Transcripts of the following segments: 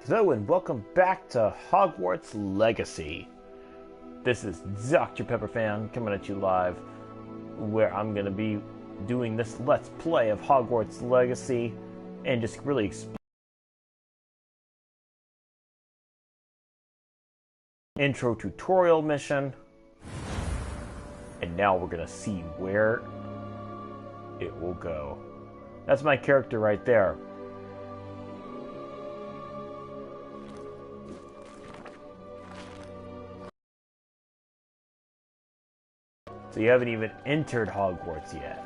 Hello and welcome back to Hogwarts Legacy. This is Dr. Pepperfan coming at you live, where I'm going to be doing this Let's Play of Hogwarts Legacy and just really intro tutorial mission. And now we're going to see where it will go. That's my character right there. So you haven't even entered Hogwarts yet.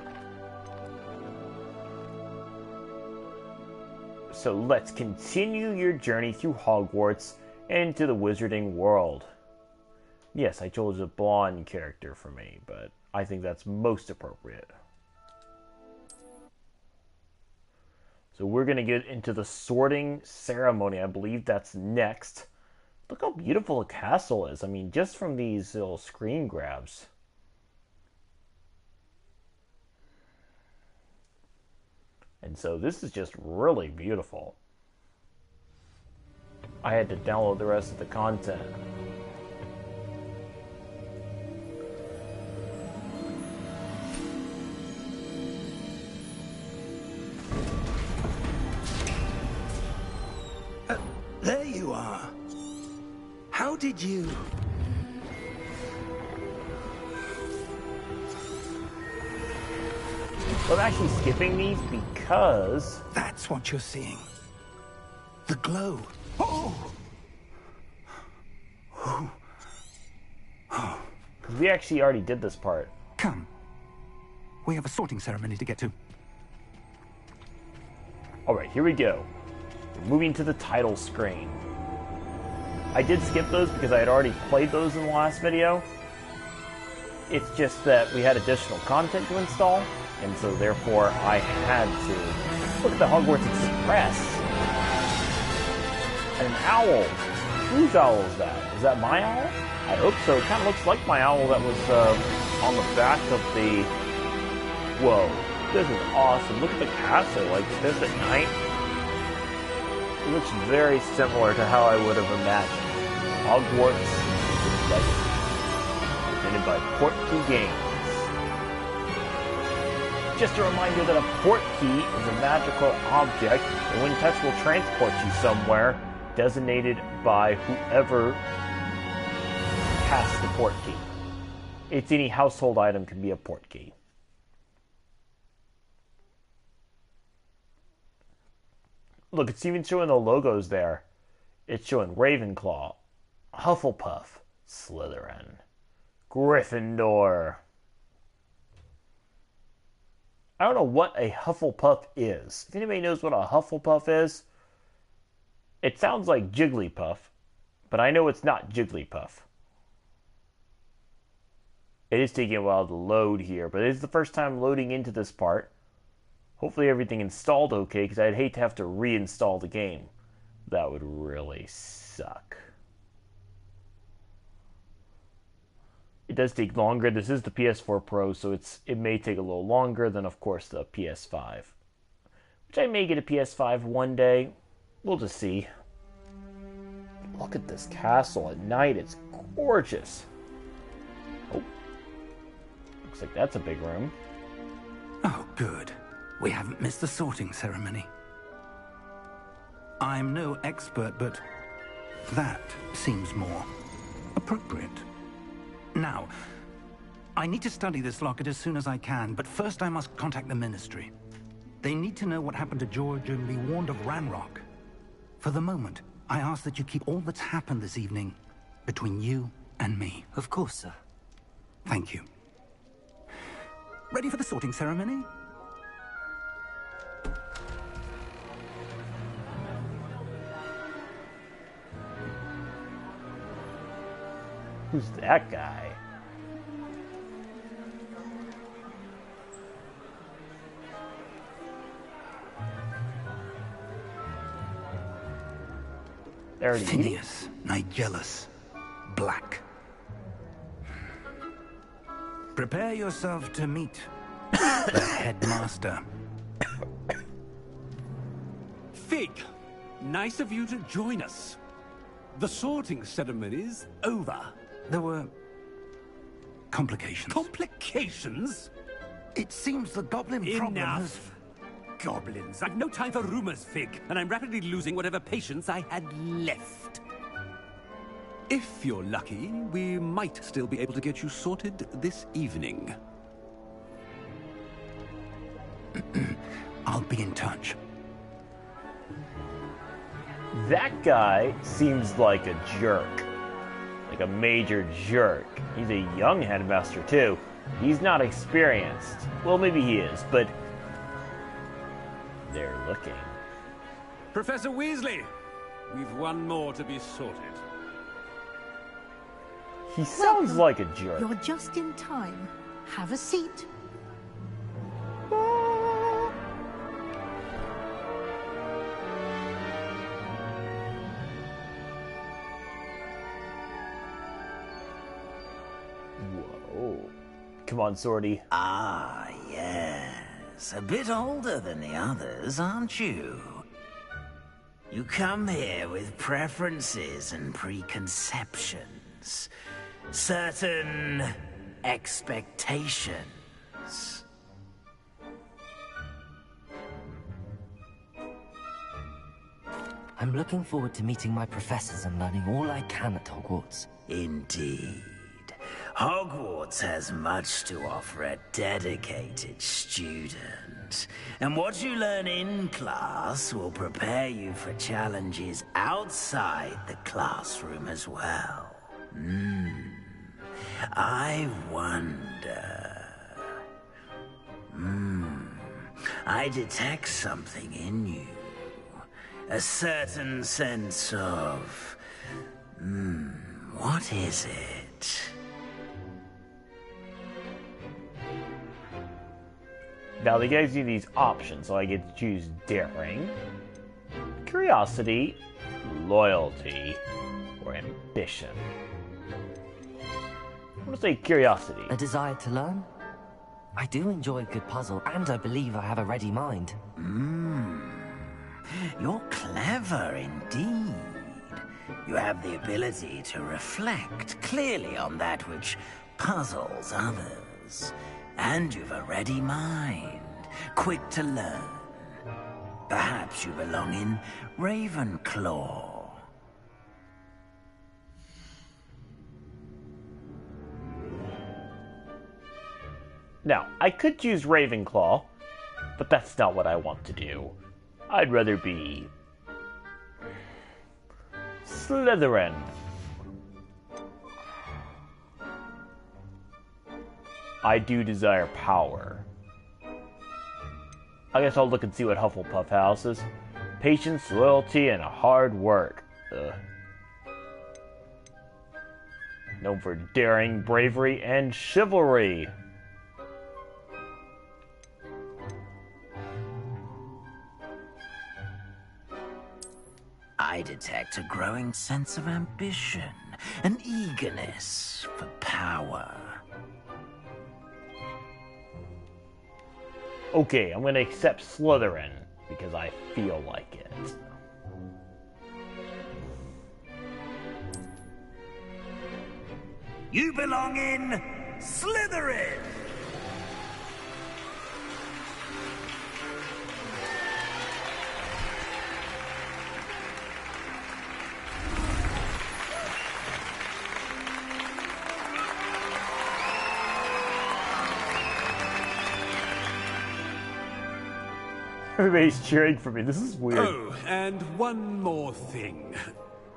So let's continue your journey through Hogwarts and into the wizarding world. Yes, I chose a blonde character for me, but I think that's most appropriate. So we're going to get into the sorting ceremony. I believe that's next. Look how beautiful the castle is. I mean, just from these little screen grabs. And so this is just really beautiful. I had to download the rest of the content. There you are. How did you... I'm actually skipping these because... That's what you're seeing. The glow. Oh! Because we actually already did this part. Come. We have a sorting ceremony to get to. Alright, here we go. We're moving to the title screen. I did skip those because I had already played those in the last video. It's just that we had additional content to install. And so, therefore, I had to look at the Hogwarts Express. And an owl. Whose owl is that? Is that my owl? I hope so. It kind of looks like my owl that was on the back of the... Whoa. This is awesome. Look at the castle like this at night. It looks very similar to how I would have imagined. Hogwarts Legacy. Presented by Portkey Games. Just a reminder that a portkey is a magical object that when touched will transport you somewhere designated by whoever has the portkey. It's any household item can be a portkey. Look, it's even showing the logos there. It's showing Ravenclaw, Hufflepuff, Slytherin, Gryffindor. I don't know what a Hufflepuff is. If anybody knows what a Hufflepuff is, it sounds like Jigglypuff, but I know it's not Jigglypuff. It is taking a while to load here, but it is the first time loading into this part. Hopefully everything installed okay, because I'd hate to have to reinstall the game. That would really suck. It does take longer. This is the PS4 Pro, so it may take a little longer than, of course, the PS5. Which I may get a PS5 one day. We'll just see. Look at this castle at night. It's gorgeous. Oh. Looks like that's a big room. Oh, good. We haven't missed the sorting ceremony. I'm no expert, but that seems more appropriate. Now, I need to study this locket as soon as I can, but first I must contact the Ministry. They need to know what happened to George and be warned of Ranrock. For the moment, I ask that you keep all that's happened this evening between you and me. Of course, sir. Thank you. Ready for the sorting ceremony? Who's that guy? There it is. Phineas, Nigellus, Black. Prepare yourself to meet the headmaster. Fig! Nice of you to join us. The sorting ceremony's over. There were complications. Complications? It seems the goblin problem has... Enough! Goblins. I've no time for rumors, Fig, and I'm rapidly losing whatever patience I had left. If you're lucky, we might still be able to get you sorted this evening. I'll be in touch. That guy seems like a jerk. Like a major jerk. He's a young headmaster, too. He's not experienced. Well, maybe he is, but... they're looking. Professor Weasley, we've one more to be sorted. He sounds like a jerk. You're just in time. Have a seat. Whoa. Come on, Swordy. Ah, yes. A bit older than the others, aren't you? You come here with preferences and preconceptions. Certain expectations. I'm looking forward to meeting my professors and learning all I can at Hogwarts. Indeed. Hogwarts has much to offer a dedicated student. And what you learn in class will prepare you for challenges outside the classroom as well. I wonder... I detect something in you. A certain sense of... what is it? Now, they gives you these options, so I get to choose daring, curiosity, loyalty, or ambition. I'm gonna say curiosity. A desire to learn? I do enjoy a good puzzle, and I believe I have a ready mind. You're clever indeed. You have the ability to reflect clearly on that which puzzles others. And you've a ready mind, quick to learn. Perhaps you belong in Ravenclaw. Now, I could choose Ravenclaw, but that's not what I want to do. I'd rather be... Slytherin. I do desire power. I guess I'll look and see what Hufflepuff House is. Patience, loyalty, and hard work. Known for daring, bravery, and chivalry. I detect a growing sense of ambition, an eagerness for power. Okay, I'm gonna accept Slytherin, because I feel like it. You belong in Slytherin! Everybody's cheering for me. This is weird. Oh, and one more thing.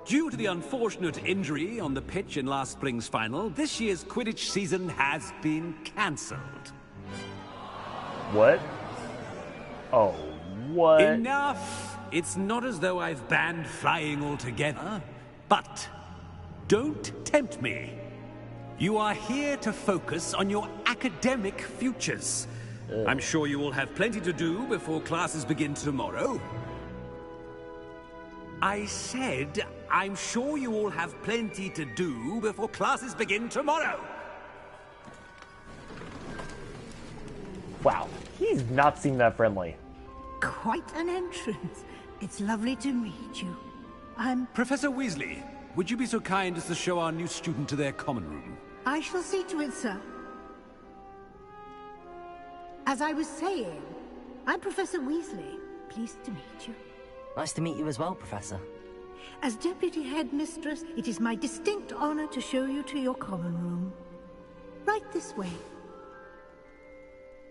Due to the unfortunate injury on the pitch in last spring's final, this year's Quidditch season has been cancelled. What? Oh, what? Enough! It's not as though I've banned flying altogether, but don't tempt me. You are here to focus on your academic futures. I'm sure you will have plenty to do before classes begin tomorrow. I said, I'm sure you all have plenty to do before classes begin tomorrow. Wow, he's not seem that friendly. Quite an entrance. It's lovely to meet you. I'm... Professor Weasley, would you be so kind as to show our new student to their common room? I shall see to it, sir. As I was saying, I'm Professor Weasley. Pleased to meet you. Nice to meet you as well, Professor. As Deputy Headmistress, it is my distinct honor to show you to your common room. Right this way.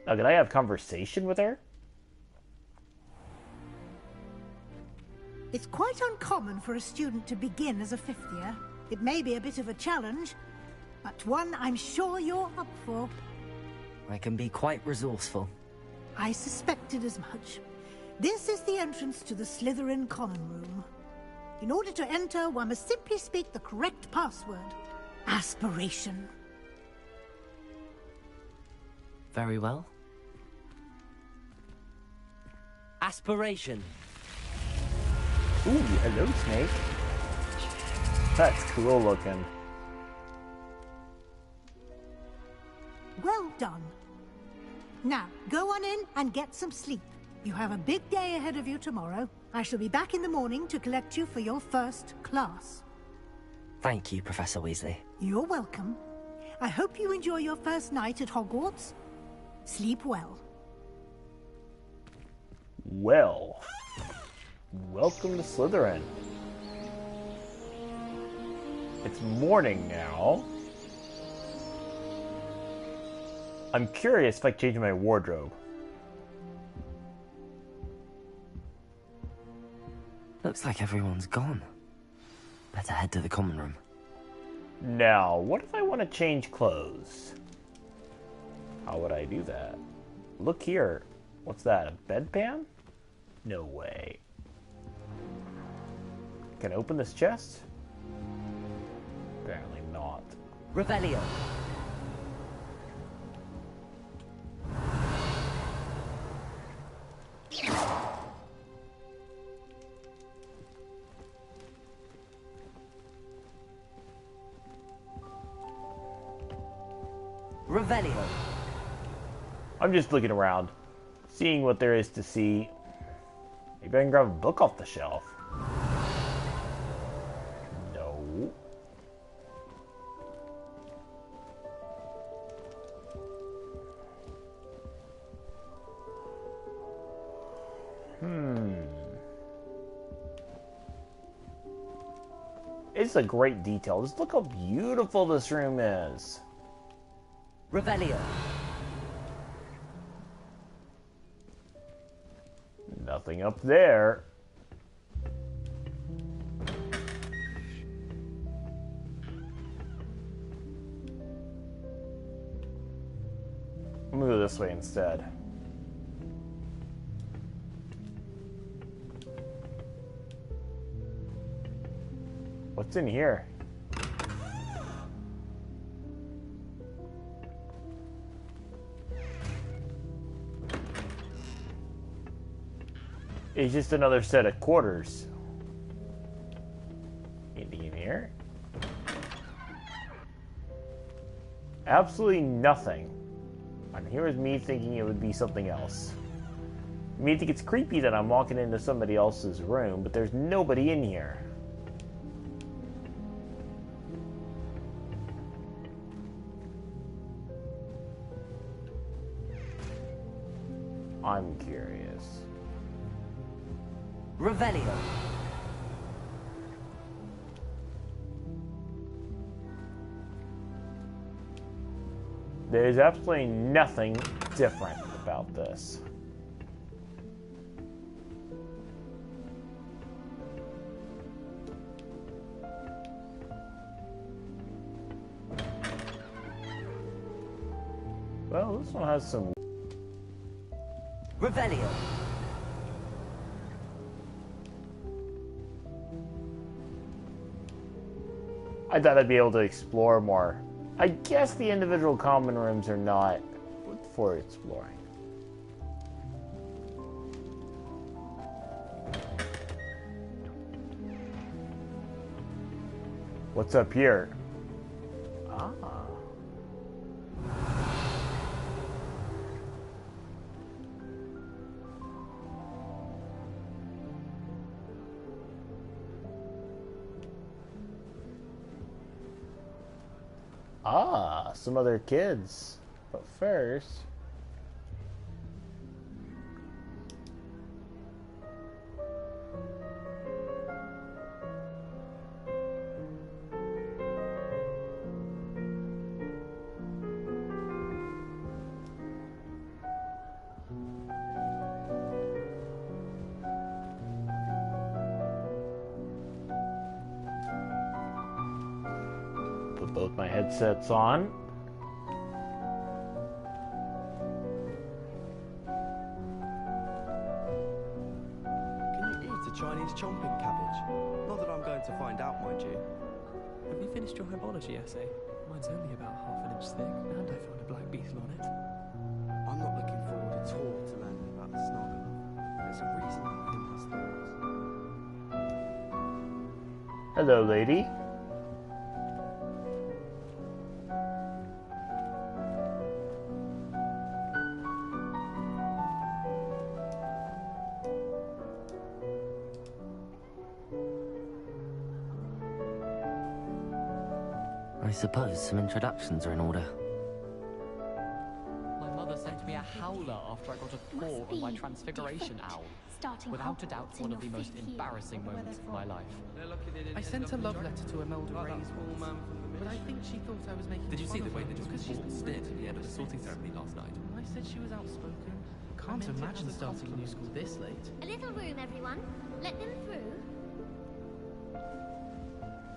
Now, could I have conversation with her? It's quite uncommon for a student to begin as a fifth year. It may be a bit of a challenge, but one I'm sure you're up for. I can be quite resourceful. I suspected as much. This is the entrance to the Slytherin common room. In order to enter, one must simply speak the correct password. Aspiration. Very well. Aspiration. Ooh, hello, Snake. That's cool looking. Well done. Now, go on in and get some sleep. You have a big day ahead of you tomorrow. I shall be back in the morning to collect you for your first class. Thank you, Professor Weasley. You're welcome. I hope you enjoy your first night at Hogwarts. Sleep well. Well, welcome to Slytherin. It's morning now. I'm curious if I change my wardrobe. Looks like everyone's gone. Better head to the common room. Now, what if I want to change clothes? How would I do that? Look here. What's that, a bedpan? No way. Can I open this chest? Apparently not. Revelio. Revelio. I'm just looking around, seeing what there is to see. Maybe I can grab a book off the shelf. No. It's a great detail. Just look how beautiful this room is. Revelio. Nothing up there. I'm gonna go this way instead. What's in here? It's just another set of quarters. Anything in here? Absolutely nothing. And here is me thinking it would be something else. I mean, I think it's creepy that I'm walking into somebody else's room, but there's nobody in here. I'm curious. Revelio. There's absolutely nothing different about this. Well, this one has some... Revelio. I thought I'd be able to explore more. I guess the individual common rooms are not for exploring. What's up here? Ah. Ah, some other kids. But first... Put both my headsets on. Chinese chomping cabbage. Not that I'm going to find out, mind you. Have you finished your herbology essay? Mine's only about half an inch thick, and I found a black beetle on it. I'm not looking forward at all to learning about the Snargle. There's a reason Eden has thorns. Hello, lady. I suppose some introductions are in order. My mother sent me a howler after I got a paw on my transfiguration owl. Without a doubt, one of the most embarrassing moments of my life. I sent a love letter to Imelda Reyes once, but I think she thought I was making Did you see the way that because your she's ball been stared sporty at the end of the ever sorting since. ceremony last night? I said she was outspoken. Can't imagine starting a new school this late. A little room, everyone. Let them through.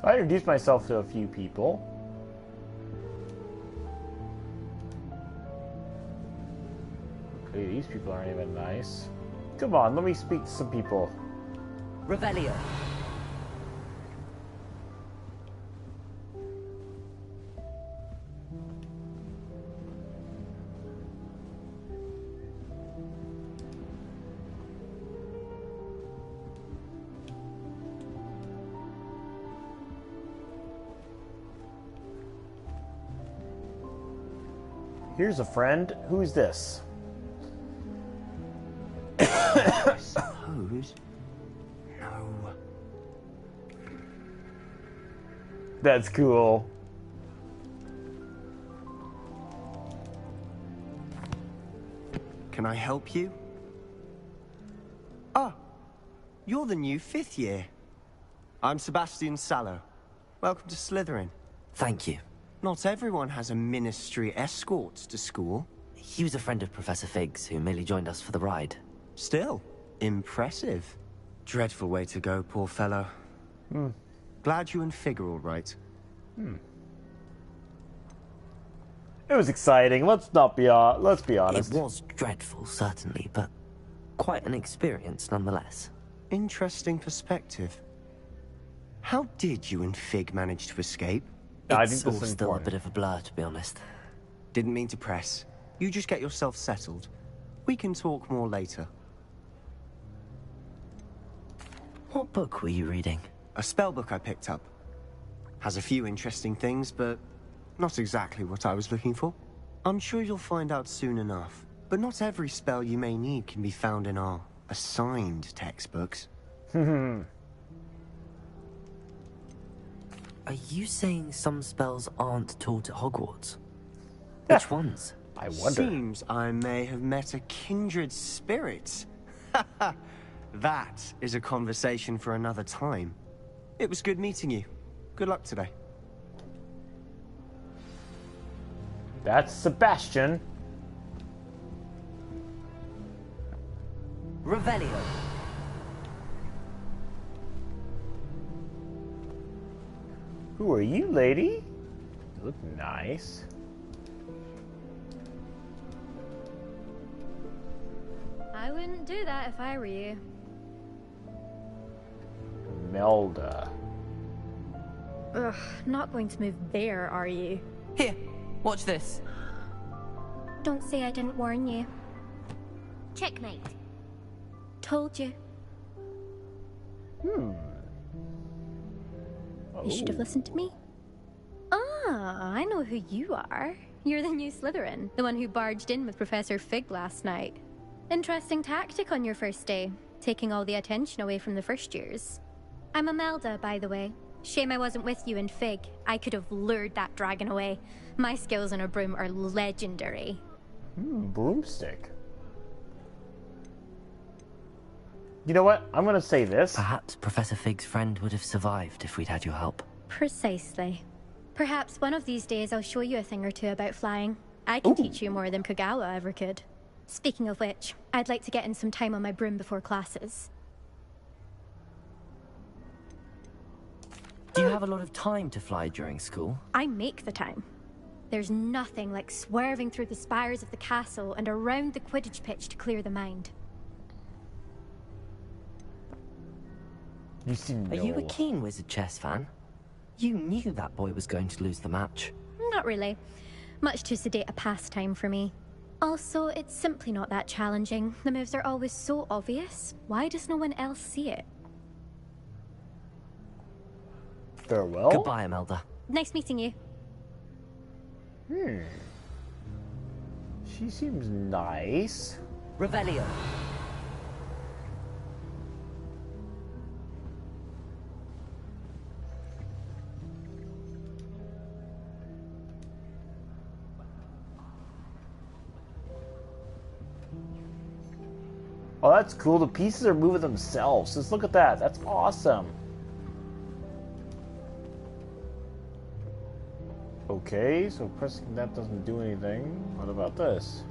I introduced myself to a few people. Okay, these people aren't even nice. Come on, let me speak to some people. Revelio. Here's a friend. Who's this? I suppose. No. That's cool. Can I help you? Ah, you're the new 5th year. I'm Sebastian Sallow. Welcome to Slytherin. Thank you. Not everyone has a ministry escort to school. He was a friend of Professor Fig's who merely joined us for the ride. Still, impressive. Dreadful way to go, poor fellow. Glad you and Fig are all right. It was exciting. Let's be honest. It was dreadful, certainly, but quite an experience nonetheless. Interesting perspective. How did you and Fig manage to escape? I It's think all this is still a important. bit of a blur, to be honest. Didn't mean to press. You just get yourself settled. We can talk more later. What book were you reading? A spell book I picked up. Has a few interesting things, but not exactly what I was looking for. I'm sure you'll find out soon enough. But not every spell you may need can be found in our assigned textbooks. Are you saying some spells aren't taught at Hogwarts? Which ones? I wonder. Seems I may have met a kindred spirit. That is a conversation for another time. It was good meeting you. Good luck today. That's Sebastian. Revelio. Who are you, lady? You look nice. I wouldn't do that if I were you. Melda. Ugh, not going to move there, are you? Here, watch this. Don't say I didn't warn you. Checkmate. Told you. Oh. You should have listened to me. Ah, I know who you are. You're the new Slytherin, the one who barged in with Professor Fig last night. Interesting tactic on your first day, taking all the attention away from the first years. I'm Imelda, by the way. Shame I wasn't with you in Fig. I could have lured that dragon away. My skills on a broom are legendary. Broomstick. You know what? I'm gonna say this. Perhaps Professor Fig's friend would have survived if we'd had your help. Precisely. Perhaps one of these days I'll show you a thing or two about flying. I can teach you more than Kogawa ever could. Speaking of which, I'd like to get in some time on my broom before classes. Do you have a lot of time to fly during school? I make the time. There's nothing like swerving through the spires of the castle and around the Quidditch pitch to clear the mind. You seem Are you a keen Wizard chess fan? You knew that boy was going to lose the match. Not really. Much too sedate a pastime for me. Also, it's simply not that challenging. The moves are always so obvious. Why does no one else see it? Farewell? Goodbye, Imelda. Nice meeting you. She seems nice. Revelio. Oh, that's cool. The pieces are moving themselves. Just look at that. That's awesome. Okay, so pressing that doesn't do anything. What about this?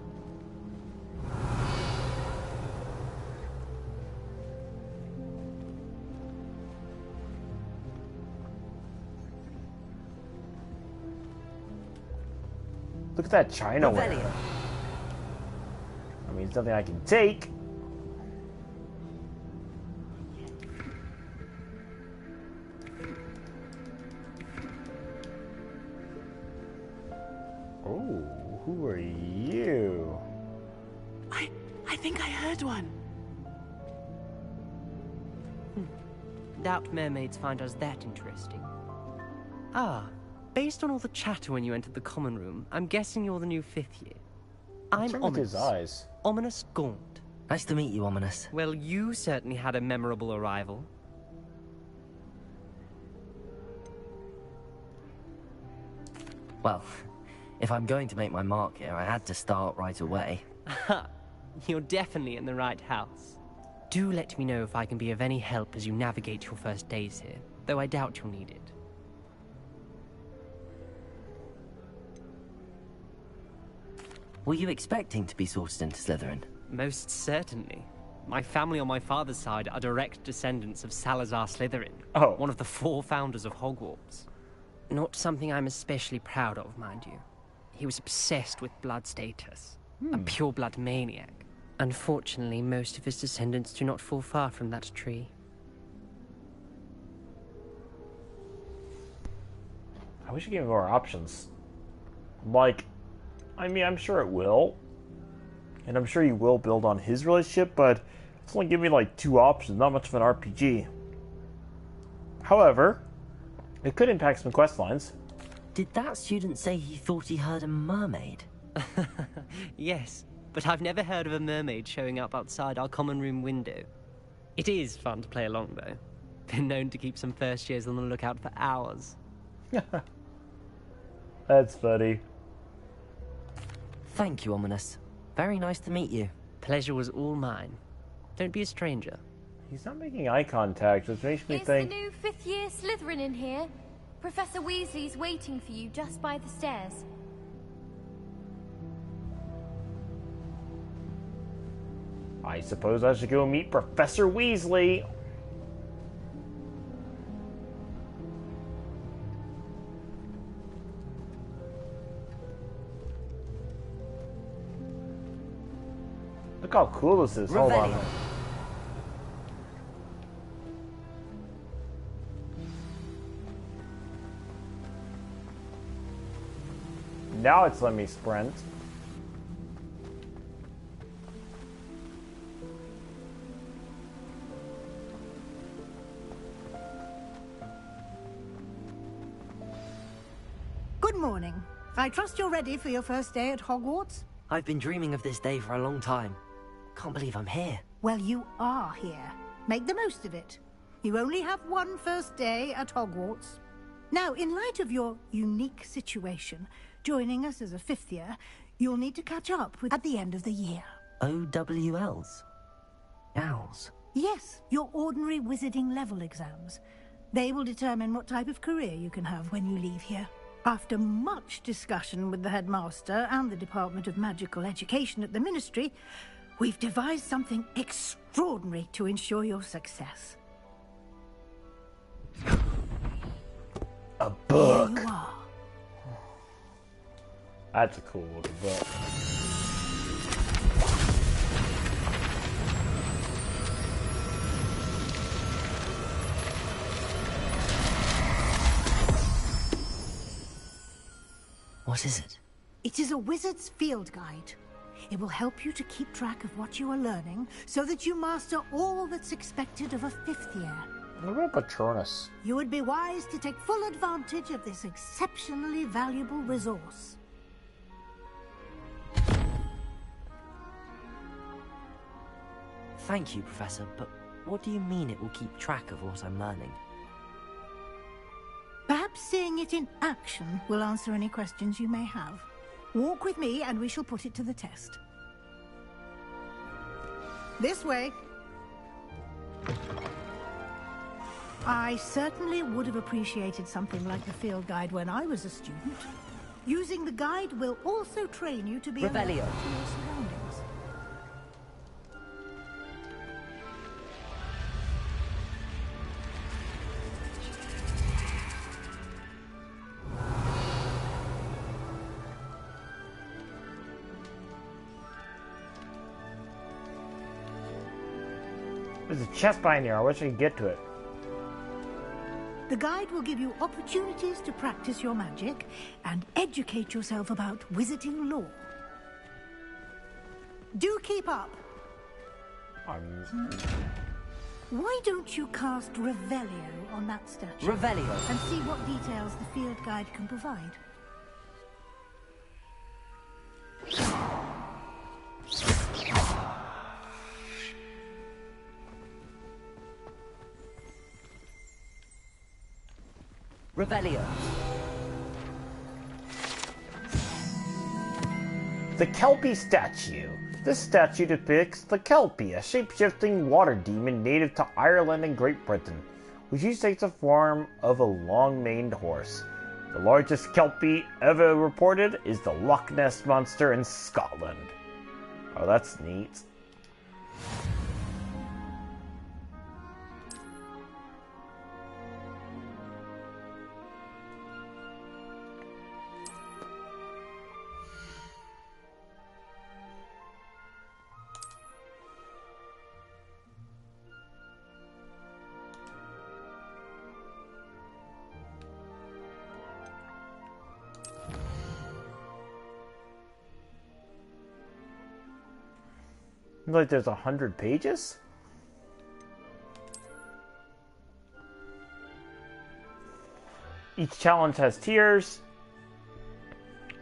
Look at that Chinaware. I mean, it's nothing I can take. Oh, who are you? I think I heard one. Doubt mermaids find us that interesting. Ah, based on all the chatter when you entered the common room, I'm guessing you're the new 5th year. I'm Ominous. His eyes. Ominous Gaunt. Nice to meet you, Ominous. Well, you certainly had a memorable arrival. Well, if I'm going to make my mark here, I had to start right away. Ha! You're definitely in the right house. Do let me know if I can be of any help as you navigate your first days here, though I doubt you'll need it. Were you expecting to be sorted into Slytherin? Most certainly. My family on my father's side are direct descendants of Salazar Slytherin, one of the 4 founders of Hogwarts. Not something I'm especially proud of, mind you. He was obsessed with blood status, a pure-blood maniac. Unfortunately, most of his descendants do not fall far from that tree. I wish it gave me more options. Like, I mean, I'm sure it will. And I'm sure you will build on his relationship, but it's only giving me like 2 options, not much of an RPG. However, it could impact some quest lines. Did that student say he thought he heard a mermaid? Yes, but I've never heard of a mermaid showing up outside our common room window. It is fun to play along, though. Been known to keep some first years on the lookout for hours. That's funny. Thank you, Ominous. Very nice to meet you. Pleasure was all mine. Don't be a stranger. He's not making eye contact, which makes me think... Is the new 5th year Slytherin in here? Professor Weasley's waiting for you just by the stairs. I suppose I should go meet Professor Weasley. Look how cool this is. Hold on. Now it's letting me sprint. Good morning. I trust you're ready for your first day at Hogwarts? I've been dreaming of this day for a long time. Can't believe I'm here. Well, you are here. Make the most of it. You only have one first day at Hogwarts. Now, in light of your unique situation, joining us as a 5th year, you'll need to catch up at the end of the year. OWLs? Owls? Yes, your ordinary wizarding level exams. They will determine what type of career you can have when you leave here. After much discussion with the headmaster and the Department of Magical Education at the Ministry, we've devised something extraordinary to ensure your success. A book. Here you are. That's a cool looking book. What is it? It is a wizard's field guide. It will help you to keep track of what you are learning so that you master all that's expected of a 5th year. What about Patronus? You would be wise to take full advantage of this exceptionally valuable resource. Thank you, Professor, but what do you mean it will keep track of what I'm learning? Perhaps seeing it in action will answer any questions you may have. Walk with me and we shall put it to the test. This way. I certainly would have appreciated something like the field guide when I was a student. Using the guide will also train you to be alert to your surroundings. There's a chest behind here. I wish I could get to it. The guide will give you opportunities to practice your magic and educate yourself about wizarding lore. Do keep up. Why don't you cast Revelio on that statue? Revelio? And see what details the field guide can provide. Revelio. The Kelpie statue. This statue depicts the Kelpie, a shape-shifting water demon native to Ireland and Great Britain, which usually takes the form of a long-maned horse. The largest Kelpie ever reported is the Loch Ness Monster in Scotland. Oh, that's neat. Like there's 100 pages? Each challenge has tiers,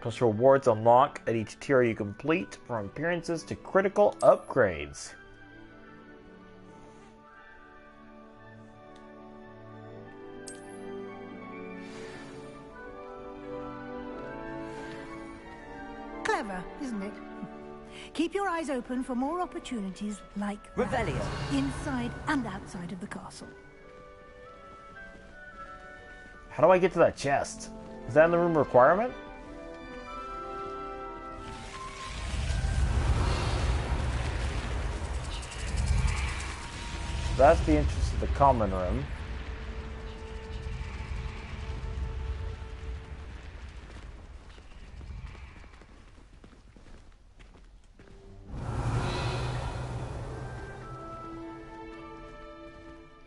plus rewards unlock at each tier you complete, from appearances to critical upgrades. Clever, isn't it? Keep your eyes open for more opportunities like Revelio. Inside and outside of the castle. How do I get to that chest? Is that in the room requirement? That's the entrance to the common room.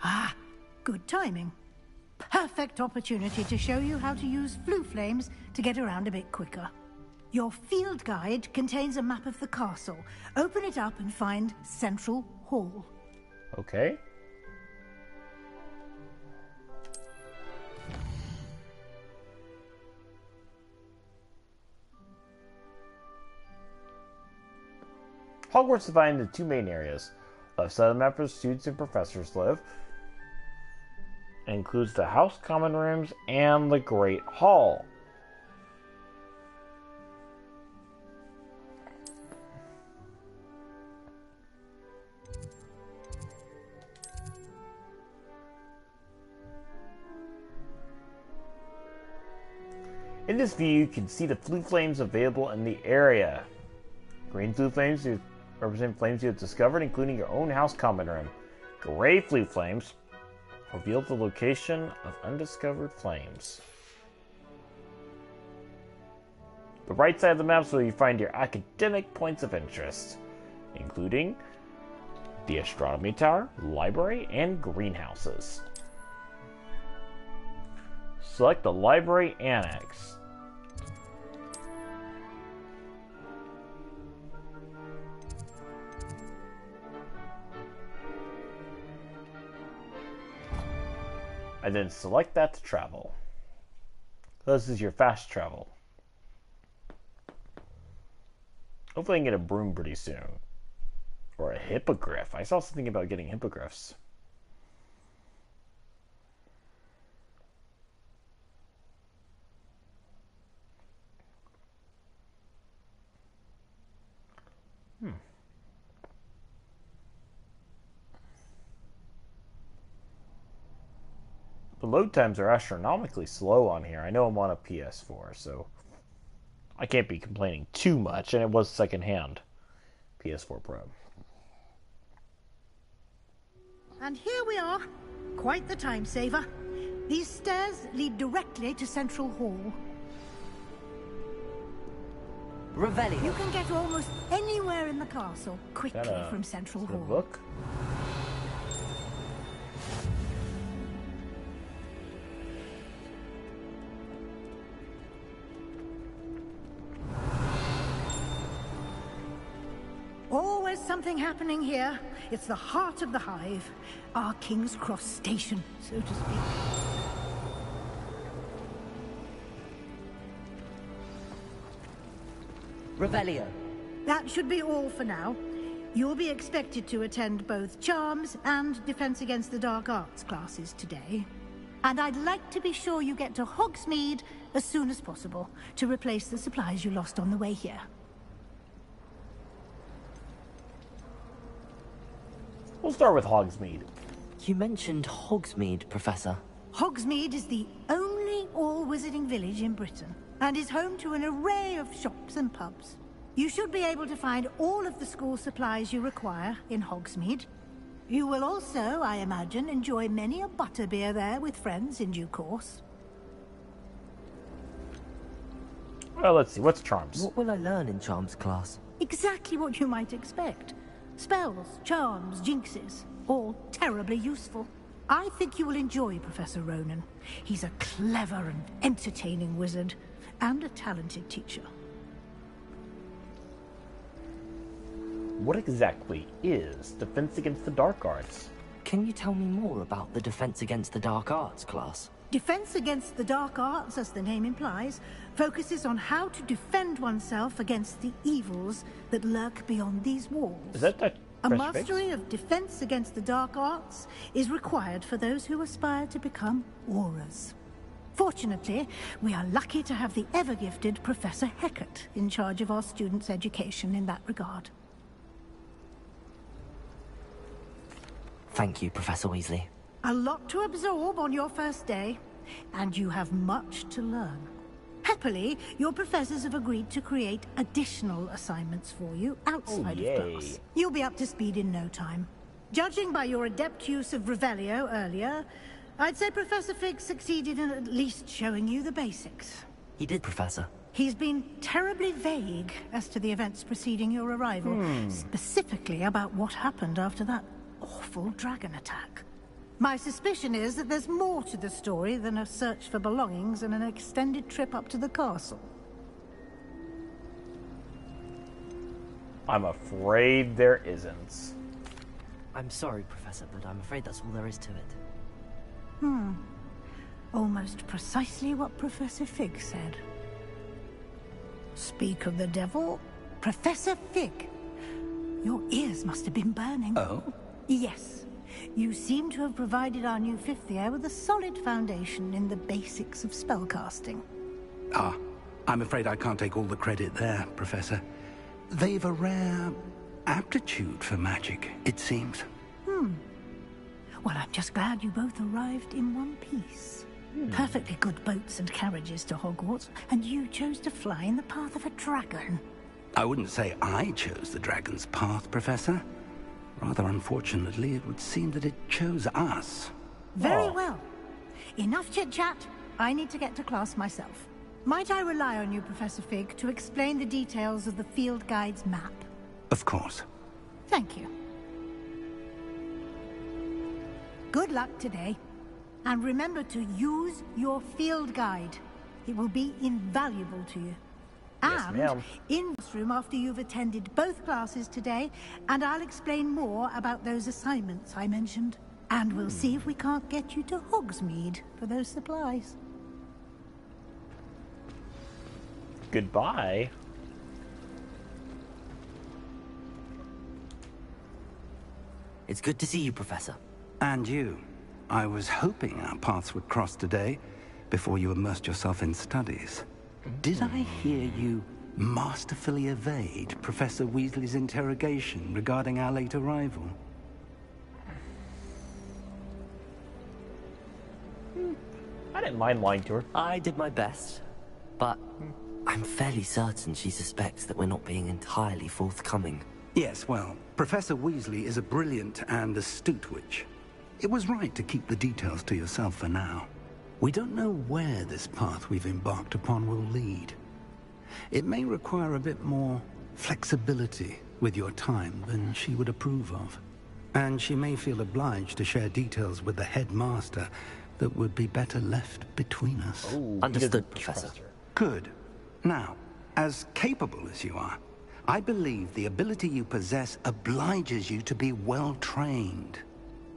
Ah, good timing. Perfect opportunity to show you how to use flue flames to get around a bit quicker. Your field guide contains a map of the castle. Open it up and find Central Hall. Okay. Hogwarts is divided into two main areas. Left side of the map where students and professors live. It includes the house common rooms and the Great Hall. In this view, you can see the flue flames available in the area. Green flue flames represent flames you have discovered, including your own house common room. Gray flue flames reveal the location of undiscovered flames. The right side of the map is where you find your academic points of interest, including the astronomy tower, library, and greenhouses. Select the library annex. And then select that to travel. This is your fast travel. Hopefully I can get a broom pretty soon. Or a hippogriff. I saw something about getting hippogriffs. The load times are astronomically slow on here. I know I'm on a PS4, so I can't be complaining too much, and it was secondhand PS4 Pro. And here we are. Quite the time saver. These stairs lead directly to Central Hall. Revelio. You can get almost anywhere in the castle quickly from Central Hall. Book? Always something happening here. It's the heart of the hive. Our King's Cross station, so to speak. Revelio. That should be all for now. You'll be expected to attend both Charms and Defense Against the Dark Arts classes today. And I'd like to be sure you get to Hogsmeade as soon as possible to replace the supplies you lost on the way here. We'll start with Hogsmeade. You mentioned Hogsmeade, Professor. Hogsmeade is the only all-wizarding village in Britain, and is home to an array of shops and pubs. You should be able to find all of the school supplies you require in Hogsmeade. You will also, I imagine, enjoy many a butterbeer there with friends in due course. Well, let's see. What's Charms? What will I learn in Charms class? Exactly what you might expect. Spells, charms, jinxes, all terribly useful. I think you will enjoy Professor Ronan. He's a clever and entertaining wizard, and a talented teacher. What exactly is Defense Against the Dark Arts? Can you tell me more about the Defense Against the Dark Arts class? Defense Against the Dark Arts, as the name implies, focuses on how to defend oneself against the evils that lurk beyond these walls. Is that a mastery of Defense Against the Dark Arts is required for those who aspire to become auras. Fortunately, we are lucky to have the ever-gifted Professor Hecat in charge of our students' education in that regard. Thank you, Professor Weasley. A lot to absorb on your first day, and you have much to learn. Happily, your professors have agreed to create additional assignments for you outside of class. You'll be up to speed in no time. Judging by your adept use of Revelio earlier, I'd say Professor Fig succeeded in at least showing you the basics. He did, Professor. He's been terribly vague as to the events preceding your arrival, specifically about what happened after that awful dragon attack. My suspicion is that there's more to the story than a search for belongings and an extended trip up to the castle. I'm afraid there isn't. I'm sorry, Professor, but I'm afraid that's all there is to it. Almost precisely what Professor Fig said. Speak of the devil, Professor Fig. Your ears must have been burning. Oh? Yes. You seem to have provided our new fifth year with a solid foundation in the basics of spellcasting. Ah, I'm afraid I can't take all the credit there, Professor. They've a rare aptitude for magic, it seems. Well, I'm just glad you both arrived in one piece. Perfectly good boats and carriages to Hogwarts, and you chose to fly in the path of a dragon. I wouldn't say I chose the dragon's path, Professor. Rather unfortunately, it would seem that it chose us. Very well. Enough chit-chat. I need to get to class myself. Might I rely on you, Professor Fig, to explain the details of the field guide's map? Of course. Thank you. Good luck today. And remember to use your field guide. It will be invaluable to you. Yes, ma'am. In this room after you've attended both classes today, and I'll explain more about those assignments I mentioned. And we'll see if we can't get you to Hogsmeade for those supplies. Goodbye. It's good to see you, Professor. And you. I was hoping our paths would cross today, before you immersed yourself in studies. Did I hear you masterfully evade Professor Weasley's interrogation regarding our late arrival? I didn't mind lying to her. I did my best, but I'm fairly certain she suspects that we're not being entirely forthcoming. Yes, well, Professor Weasley is a brilliant and astute witch. It was right to keep the details to yourself for now. We don't know where this path we've embarked upon will lead. It may require a bit more flexibility with your time than she would approve of. And she may feel obliged to share details with the headmaster that would be better left between us. Oh, understood, Professor. Good. Now, as capable as you are, I believe the ability you possess obliges you to be well trained.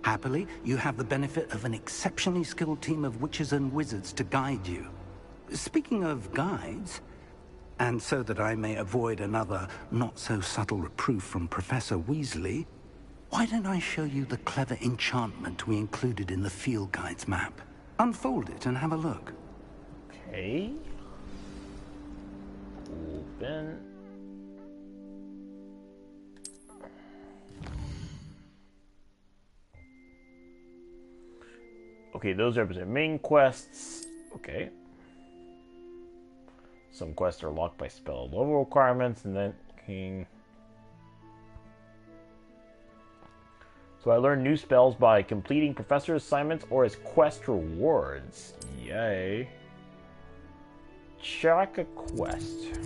Happily, you have the benefit of an exceptionally skilled team of witches and wizards to guide you. Speaking of guides, and so that I may avoid another not-so-subtle reproof from Professor Weasley, why don't I show you the clever enchantment we included in the field guide's map? Unfold it and have a look. Okay. Open. Okay, those represent main quests. Okay. Some quests are locked by spell level requirements, and then King. So I learn new spells by completing professor assignments or as quest rewards. Yay. Check a quest.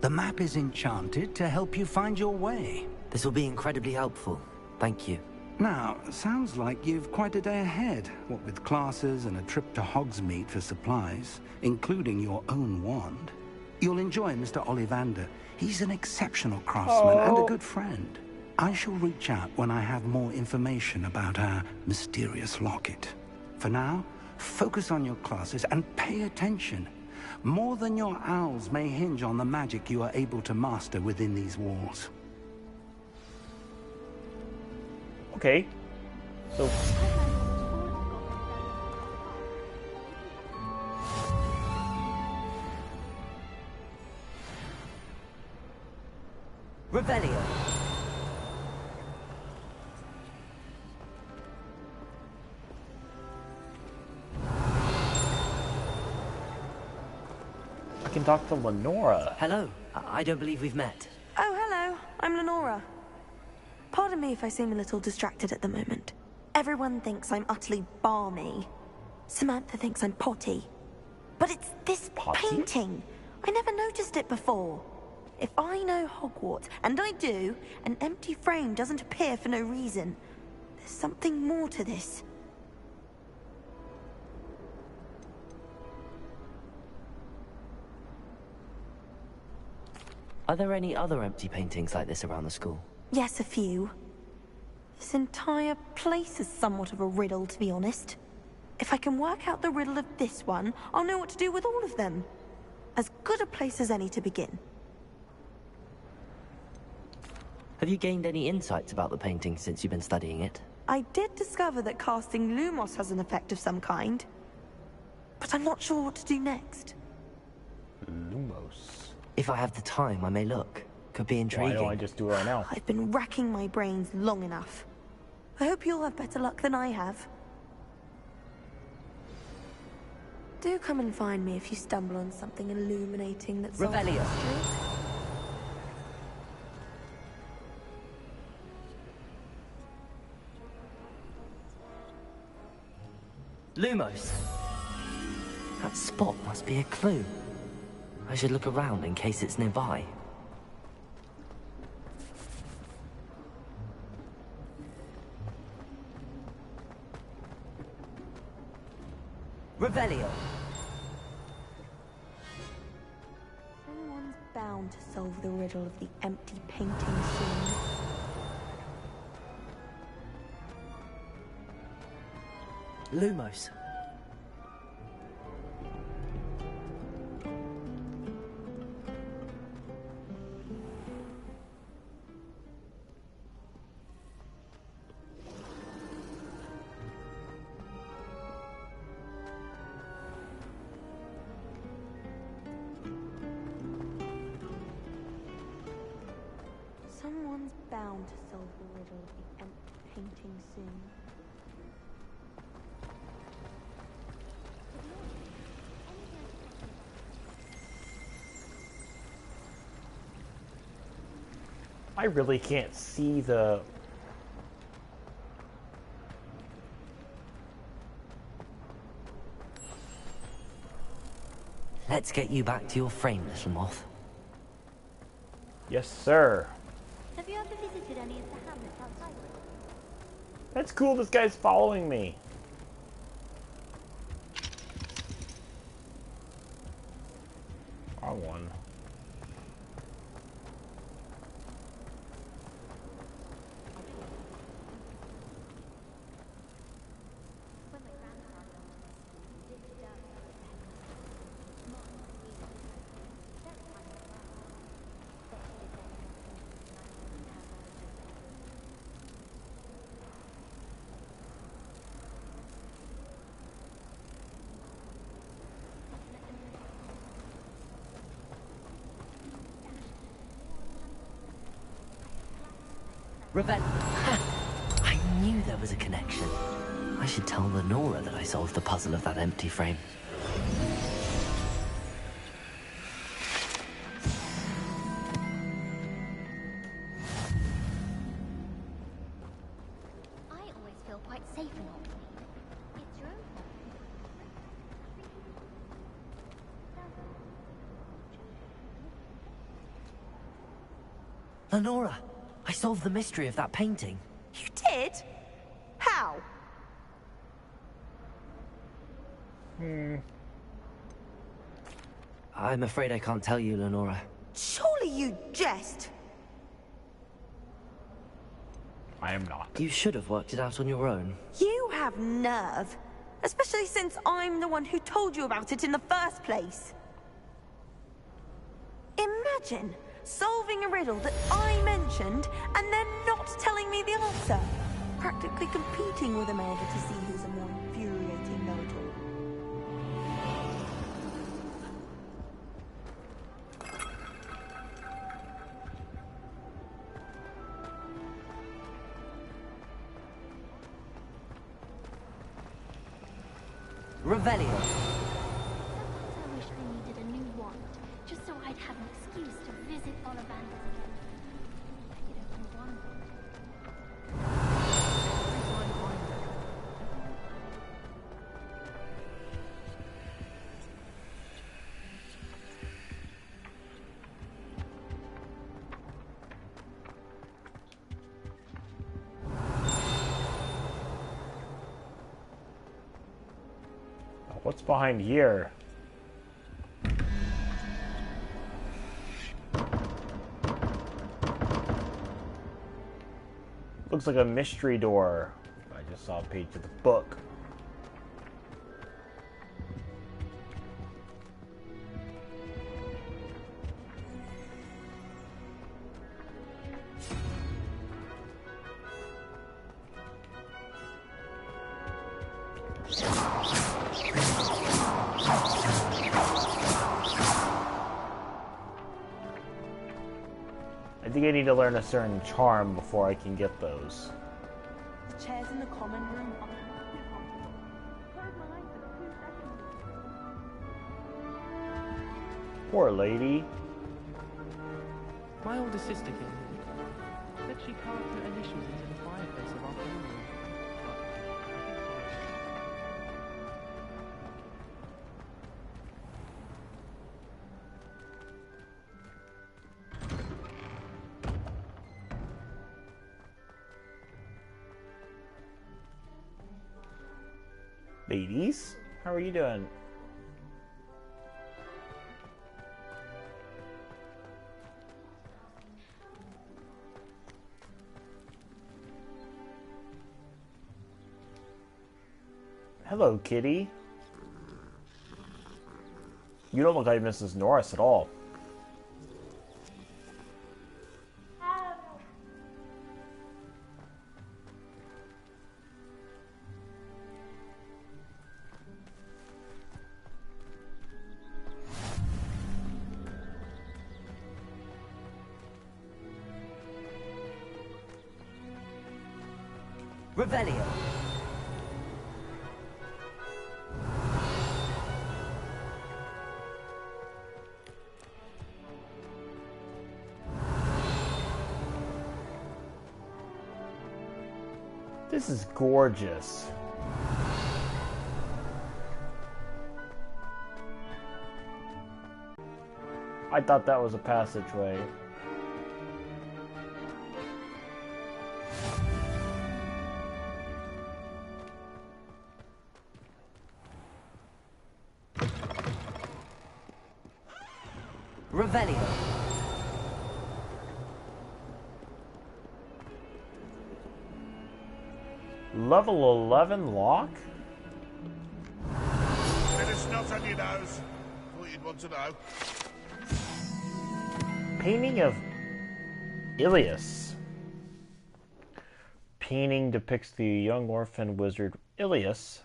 The map is enchanted to help you find your way. This will be incredibly helpful. Thank you. Now, sounds like you've quite a day ahead, what with classes and a trip to Hogsmeade for supplies, including your own wand. You'll enjoy Mr. Ollivander. He's an exceptional craftsman and a good friend. I shall reach out when I have more information about our mysterious locket. For now, focus on your classes and pay attention. More than your owls may hinge on the magic you are able to master within these walls. Okay. So... Revelio. I can talk to Lenora. Hello. I don't believe we've met. Oh, hello. I'm Lenora. Pardon me if I seem a little distracted at the moment. Everyone thinks I'm utterly balmy. Samantha thinks I'm potty. But it's this painting. I never noticed it before. If I know Hogwarts, and I do, an empty frame doesn't appear for no reason. There's something more to this. Are there any other empty paintings like this around the school? Yes, a few. This entire place is somewhat of a riddle, to be honest. If I can work out the riddle of this one, I'll know what to do with all of them. As good a place as any to begin. Have you gained any insights about the painting since you've been studying it? I did discover that casting Lumos has an effect of some kind. But I'm not sure what to do next. Lumos. If I have the time, I may look. Could be intriguing. Why don't I just do it right now? I've been racking my brains long enough. I hope you'll have better luck than I have. Do come and find me if you stumble on something illuminating that's Revelio. Lumos. That spot must be a clue. I should look around in case it's nearby. Revelio. Someone's bound to solve the riddle of the empty painting soon. Lumos. Someone's bound to solve the riddle of the empty painting soon. I really can't see the... Let's get you back to your frame, little moth. Yes, sir. Have you ever visited any of the hamlets outside? That's cool, this guy's following me. Wrong one. Revel. I knew there was a connection. I should tell Lenora that I solved the puzzle of that empty frame. I always feel quite safe in Hogwarts. It's your own fault. Lenora, I solved the mystery of that painting. You did? How? I'm afraid I can't tell you, Lenora. Surely you jest. I am not. You should have worked it out on your own. You have nerve. Especially since I'm the one who told you about it in the first place. Imagine solving a riddle that I mentioned and then not telling me the answer. Practically competing with Imelda to see who's a more infuriating know-it-all. Revelio. Sometimes I wish I needed a new wand, just so I'd have an excuse to visit Ollivanders again. I could open one. What's behind here? Looks like a mystery door. I just saw a page of the book. I think I need to learn a certain charm before I can get those. The chairs in the common room are... Poor lady. My older sister came here. Said she carved her initials into the fireplace of our family room. Ladies, how are you doing? Hello, kitty. You don't look like Mrs. Norris at all. Revelio. This is gorgeous. I thought that was a passageway. Revelio. Level 11 lock? Bit of snot on your nose. Thought you'd want to know. Painting of Ilias. Painting depicts the young orphan wizard Ilias,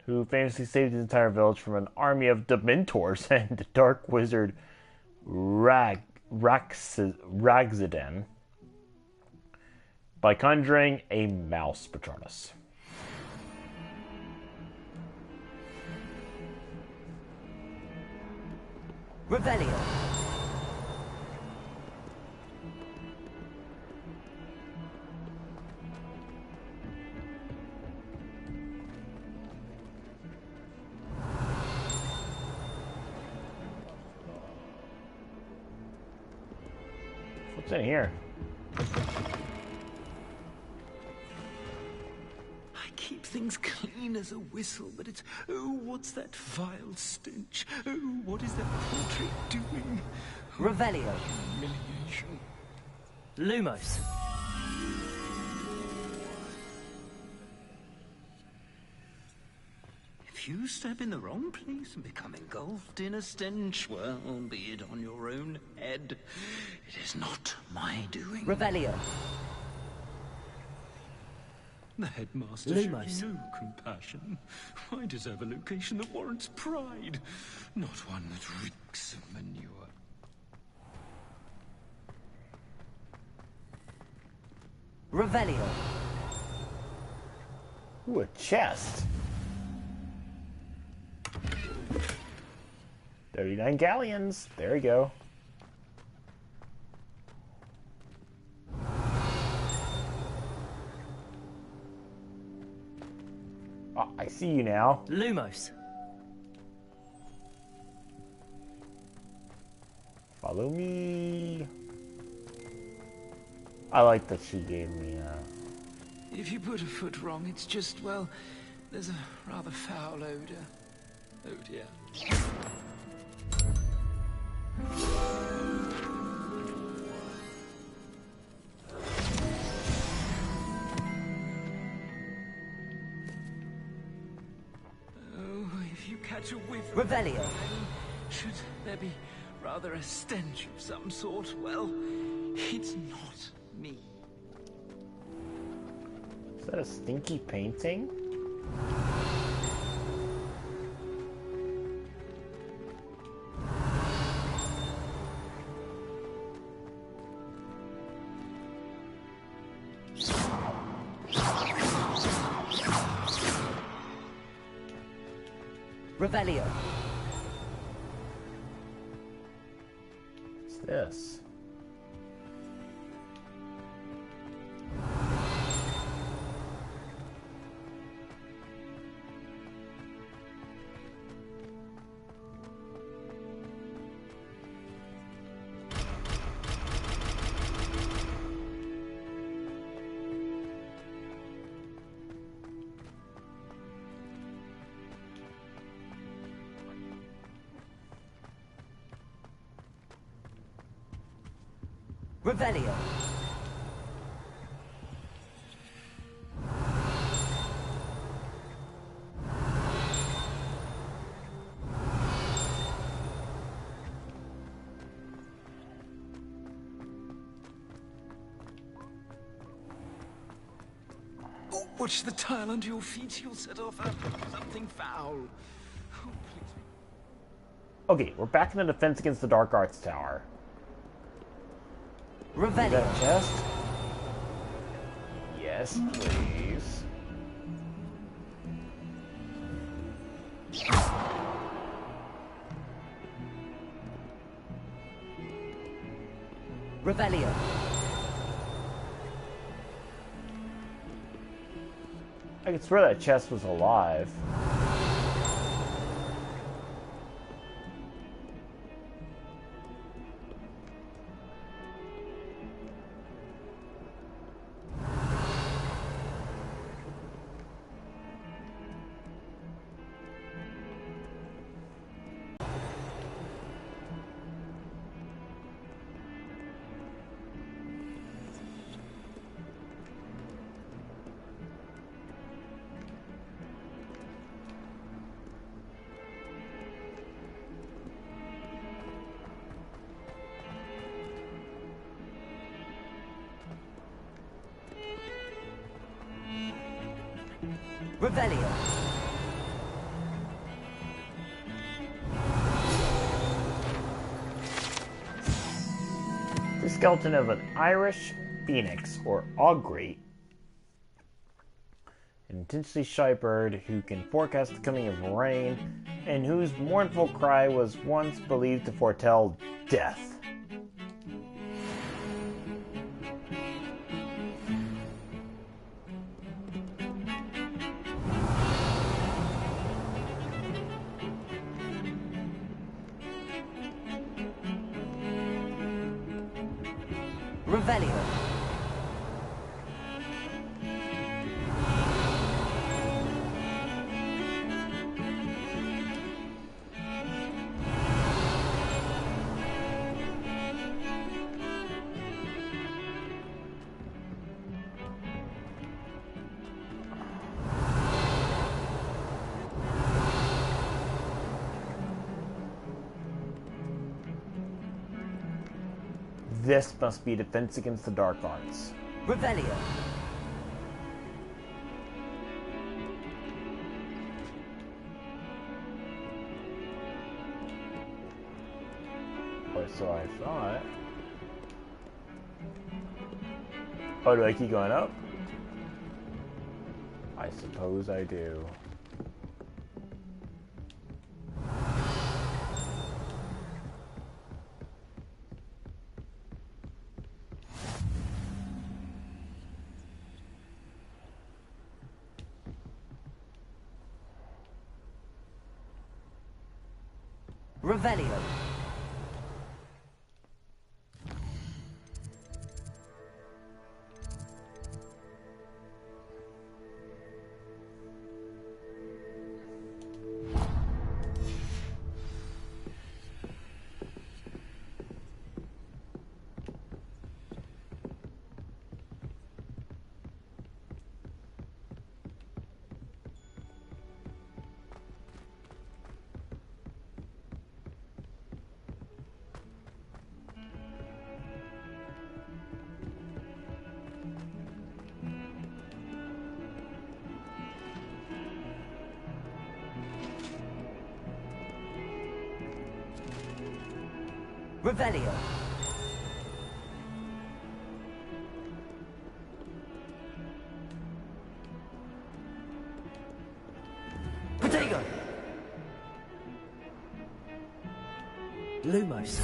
who famously saved his entire village from an army of Dementors and the dark wizard Ragzaden by conjuring a mouse Patronus. Revelio. What's in here? I keep things clean as a whistle, but it's... Oh, what's that vile stench? Oh, what is that portrait doing? Revelio. Humiliation. Lumos. If you step in the wrong place and become engulfed in a stench, well, be it on your own head. It is not my doing. Revelio. The headmaster Lumos. showed no compassion. I deserve a location that warrants pride, not one that reeks of manure. Revelio. Ooh, a chest. 39 galleons. There we go. Oh, I see you now. Lumos. Follow me. I like that she gave me If you put a foot wrong, it's just, well, there's a rather foul odor. Oh dear. Oh, if you catch a whiff of Revelio. that thing, should there be rather a stench of some sort, well, it's not me. Is that a stinky painting? Revelio. What's this? Revelio. Oh, watch the tile under your feet. You'll set off something foul. Oh, please. Okay, we're back in the Defense Against the Dark Arts Tower. Revelio. Is that a chest? Yes, please. Revelio. I could swear that chest was alive. Revelio. The skeleton of an Irish phoenix, or augury, an intensely shy bird who can forecast the coming of rain, and whose mournful cry was once believed to foretell death. Revelio. This must be Defense Against the Dark Arts. Revelio. Or so I thought. Oh, do I keep going up? I suppose I do. Revelio. Revelio. Potato. Lumos.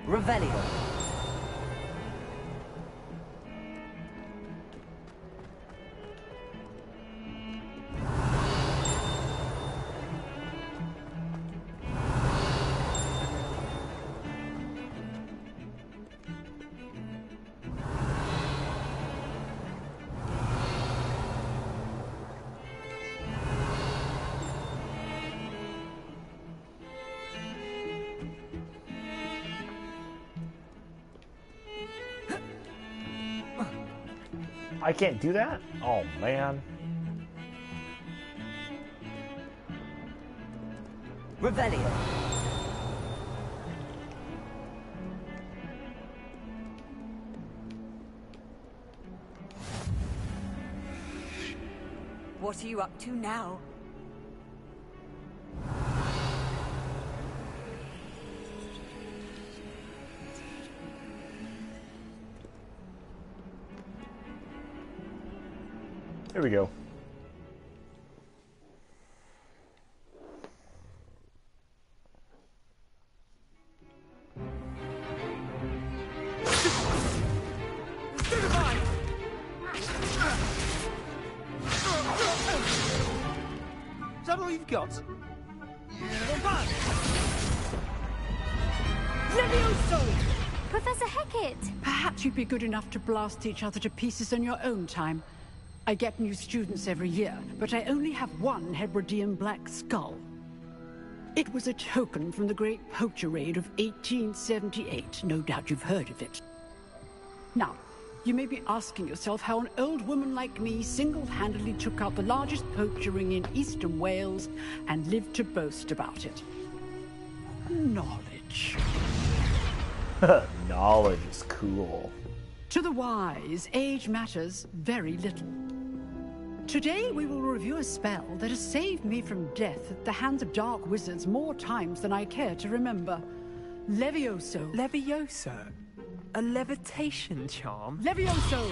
Revelio. I can't do that? Oh, man. Revelio. What are you up to now? Here we go. Is that all you've got? Levioso! Professor Hecat! Perhaps you'd be good enough to blast each other to pieces in your own time. I get new students every year, but I only have one Hebridean black skull. It was a token from the Great Poacher Raid of 1878. No doubt you've heard of it. Now, you may be asking yourself how an old woman like me single-handedly took out the largest poacher ring in eastern Wales and lived to boast about it. Knowledge. Knowledge is cool. To the wise, age matters very little. Today we will review a spell that has saved me from death at the hands of dark wizards more times than I care to remember. Levioso. Levioso? A levitation charm? Levioso!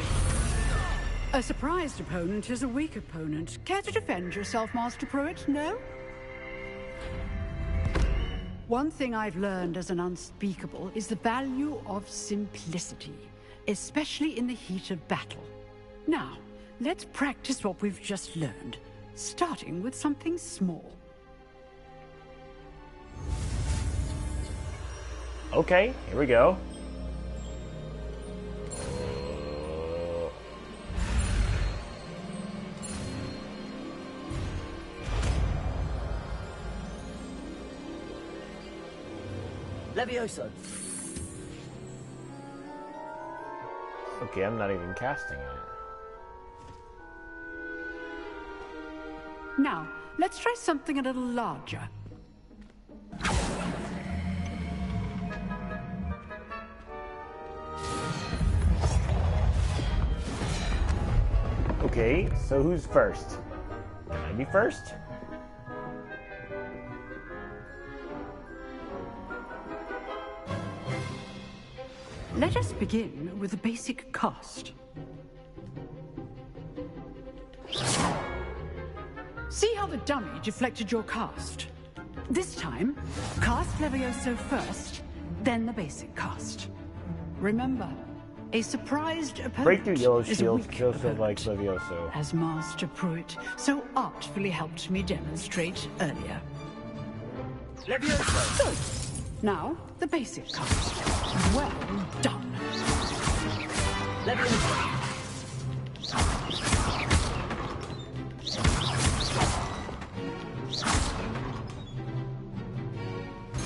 A surprised opponent is a weak opponent. Care to defend yourself, Master Pruitt? No? One thing I've learned as an unspeakable is the value of simplicity, especially in the heat of battle. Now, let's practice what we've just learned, starting with something small. Okay, here we go. Levioso. Okay, I'm not even casting it. Now, let's try something a little larger. Okay, so who's first? Can I be first? Let us begin with the basic cast. See how the dummy deflected your cast? This time, cast Levioso first, then the basic cast. Remember, a surprised opponent Break through yellow is a shield, weak just opponent, like Levioso. as Master Pruitt so artfully helped me demonstrate earlier. Levioso! Good. Now, the basic cast. Well done. Levioso!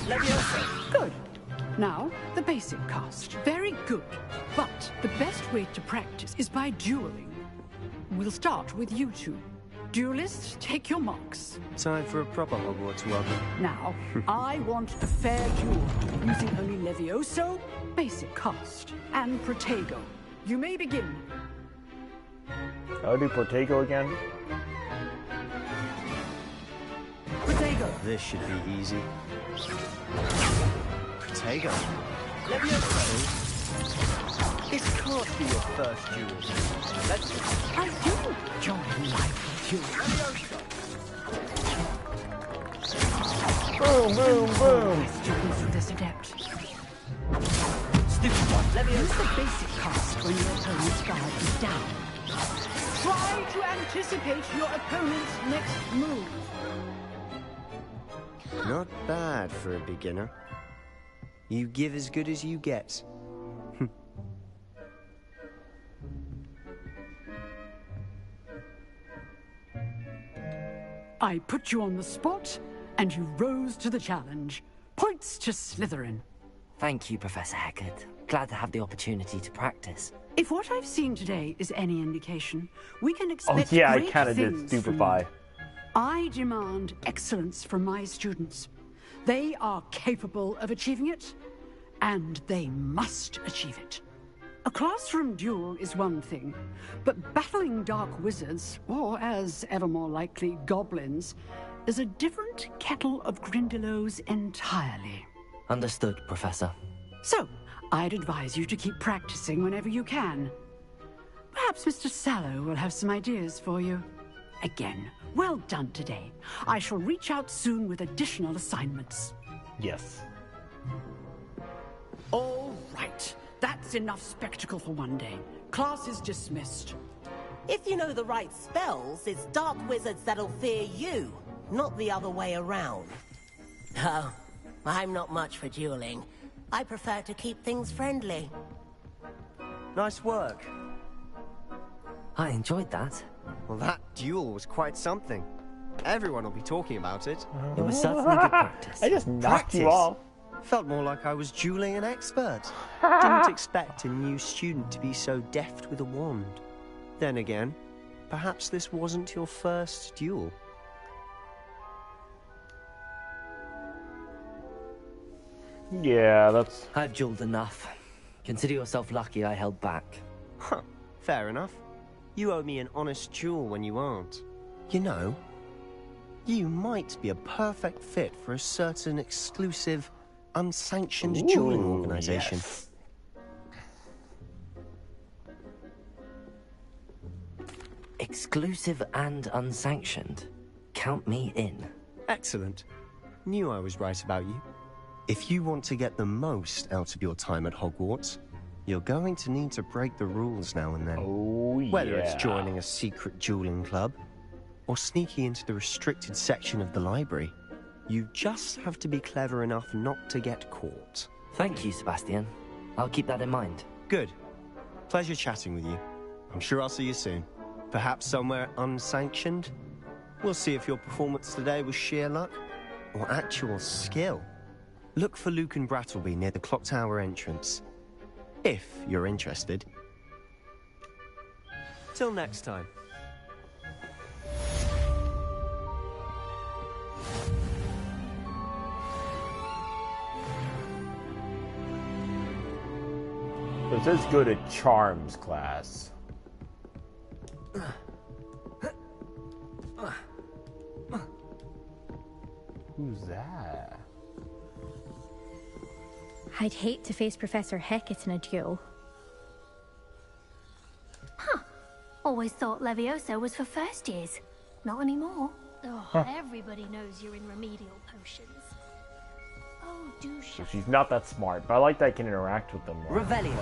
Levioso! Good. Now, the basic cast. Very good. But the best way to practice is by dueling. We'll start with you two. Duelists, take your marks. Time for a proper Hogwarts welcome. Now, I want a fair duel, using only Levioso, basic cast, and Protego. You may begin. I'll do Protego again. Protego! This should be easy. Protego. Levioso! This can't be your first duel. I do enjoy my duel. Boom, boom, boom. Students with this adept. Stupid one. Let me Use the basic cost when your opponent's guard is down. Try to anticipate your opponent's next move. Not bad for a beginner. You give as good as you get. I put you on the spot, and you rose to the challenge. Points to Slytherin. Thank you, Professor Hecat. Glad to have the opportunity to practice. If what I've seen today is any indication, we can expect Oh yeah, I great kind of did things from stupefy. you. I demand excellence from my students. They are capable of achieving it, and they must achieve it. A classroom duel is one thing, but battling dark wizards, or as ever more likely, goblins, is a different kettle of Grindylows entirely. Understood, Professor. So, I'd advise you to keep practicing whenever you can. Perhaps Mr. Sallow will have some ideas for you. Again, well done today. I shall reach out soon with additional assignments. Yes. All right. That's enough spectacle for one day. Class is dismissed. If you know the right spells, it's dark wizards that'll fear you, not the other way around. Oh, I'm not much for dueling. I prefer to keep things friendly. Nice work. I enjoyed that. Well, that duel was quite something. Everyone will be talking about it. It was certainly good practice. I just knocked you off. Felt more like I was dueling an expert. Didn't expect a new student to be so deft with a wand. Then again, perhaps this wasn't your first duel. Yeah, that's... I've dueled enough. Consider yourself lucky I held back. Huh, fair enough. You owe me an honest duel when you aren't. You know, you might be a perfect fit for a certain exclusive, unsanctioned dueling organization. Yes. Exclusive and unsanctioned. Count me in. Excellent. Knew I was right about you. If you want to get the most out of your time at Hogwarts, you're going to need to break the rules now and then. Oh, yeah. Whether it's joining a secret dueling club, or sneaking into the restricted section of the library, you just have to be clever enough not to get caught. Thank you, Sebastian. I'll keep that in mind. Good. Pleasure chatting with you. I'm sure I'll see you soon. Perhaps somewhere unsanctioned? We'll see if your performance today was sheer luck, or actual skill. Look for Luke and Brattleby near the clock tower entrance. If you're interested. Till next time. It says go to Charms class. Who's that? I'd hate to face Professor Hecat in a duel. Huh. Always thought Leviosa was for first years. Not anymore. Oh, everybody knows you're in remedial potions. Oh, do So shut she's not that smart, but I like that I can interact with them more. Revelio.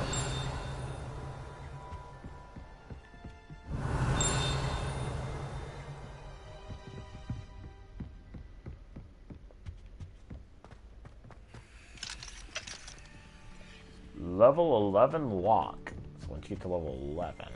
Level 11 lock. So once you get to level 11.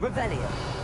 Revelio.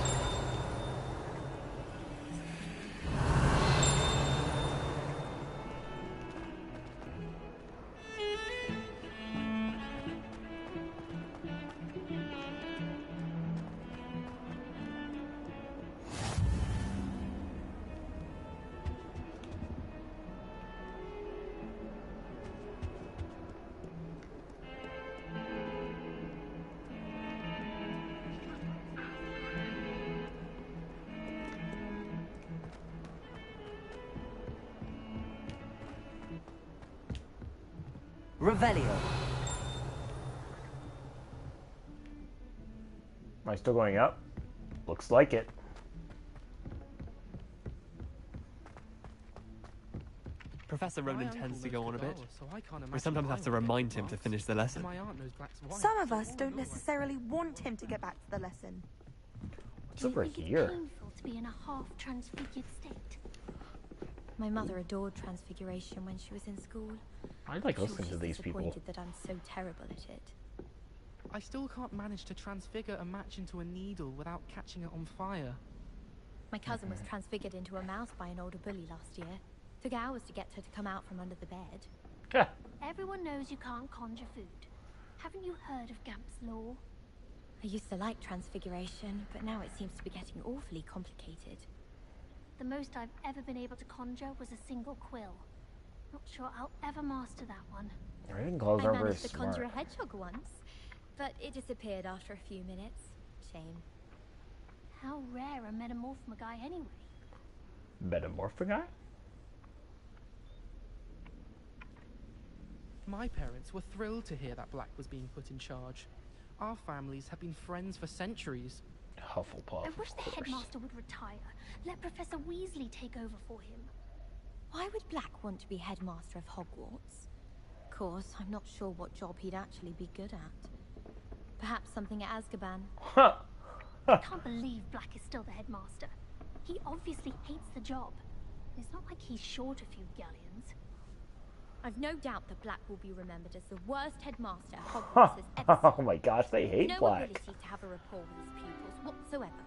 Revelio. Am I still going up? Looks like it. Professor Ronan tends to go on a bit. We sometimes have to remind him to finish the lesson. Some of us don't necessarily want him to get back to the lesson. What's over here? Painful to be in a half-transfigured state. My mother adored Transfiguration when she was in school. I like listening to these people. Disappointed that I'm so terrible at it. I still can't manage to transfigure a match into a needle without catching it on fire. My cousin was transfigured into a mouse by an older bully last year. Took hours to get her to come out from under the bed. Everyone knows you can't conjure food. Haven't you heard of Gamp's law? I used to like Transfiguration, but now it seems to be getting awfully complicated. The most I've ever been able to conjure was a single quill. Not sure I'll ever master that one. Ravenclaws aren't very managed to smart. conjure a hedgehog once, but it disappeared after a few minutes. Shame. How rare a metamorphmagai anyway? Metamorphaguy? My parents were thrilled to hear that Black was being put in charge. Our families have been friends for centuries. Hufflepuff. I wish the headmaster would retire. Let Professor Weasley take over for him. Why would Black want to be headmaster of Hogwarts? Of course, I'm not sure what job he'd actually be good at. Perhaps something at Azkaban. I can't believe Black is still the headmaster. He obviously hates the job. It's not like he's short a few galleons. I've no doubt that Black will be remembered as the worst headmaster Hogwarts has ever seen. Oh my gosh, they hate no Black. ability to have a rapport with his pupils whatsoever.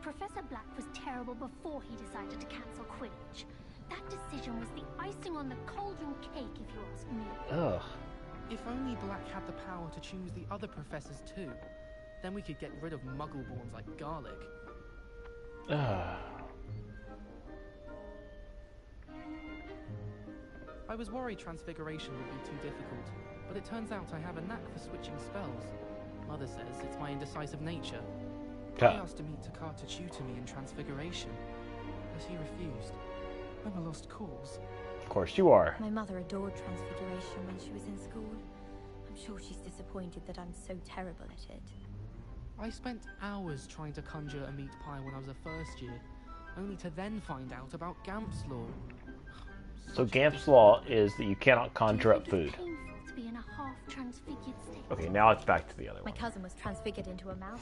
Professor Black was terrible before he decided to cancel Quidditch. That decision was the icing on the cauldron cake, if you ask me. Ugh. If only Black had the power to choose the other professors too, then we could get rid of Muggleborns like Garlic. I was worried Transfiguration would be too difficult, but it turns out I have a knack for switching spells. Mother says it's my indecisive nature. I asked to meet Takar to tutor me in Transfiguration, but he refused. I'm a lost cause. Of course you are. My mother adored Transfiguration when she was in school. I'm sure she's disappointed that I'm so terrible at it. I spent hours trying to conjure a meat pie when I was a first year, only to then find out about Gamp's law. So Gamp's law is that you cannot conjure up food. To be in a half-transfigured state. Okay, now it's back to the other My one. cousin was transfigured into a mouse.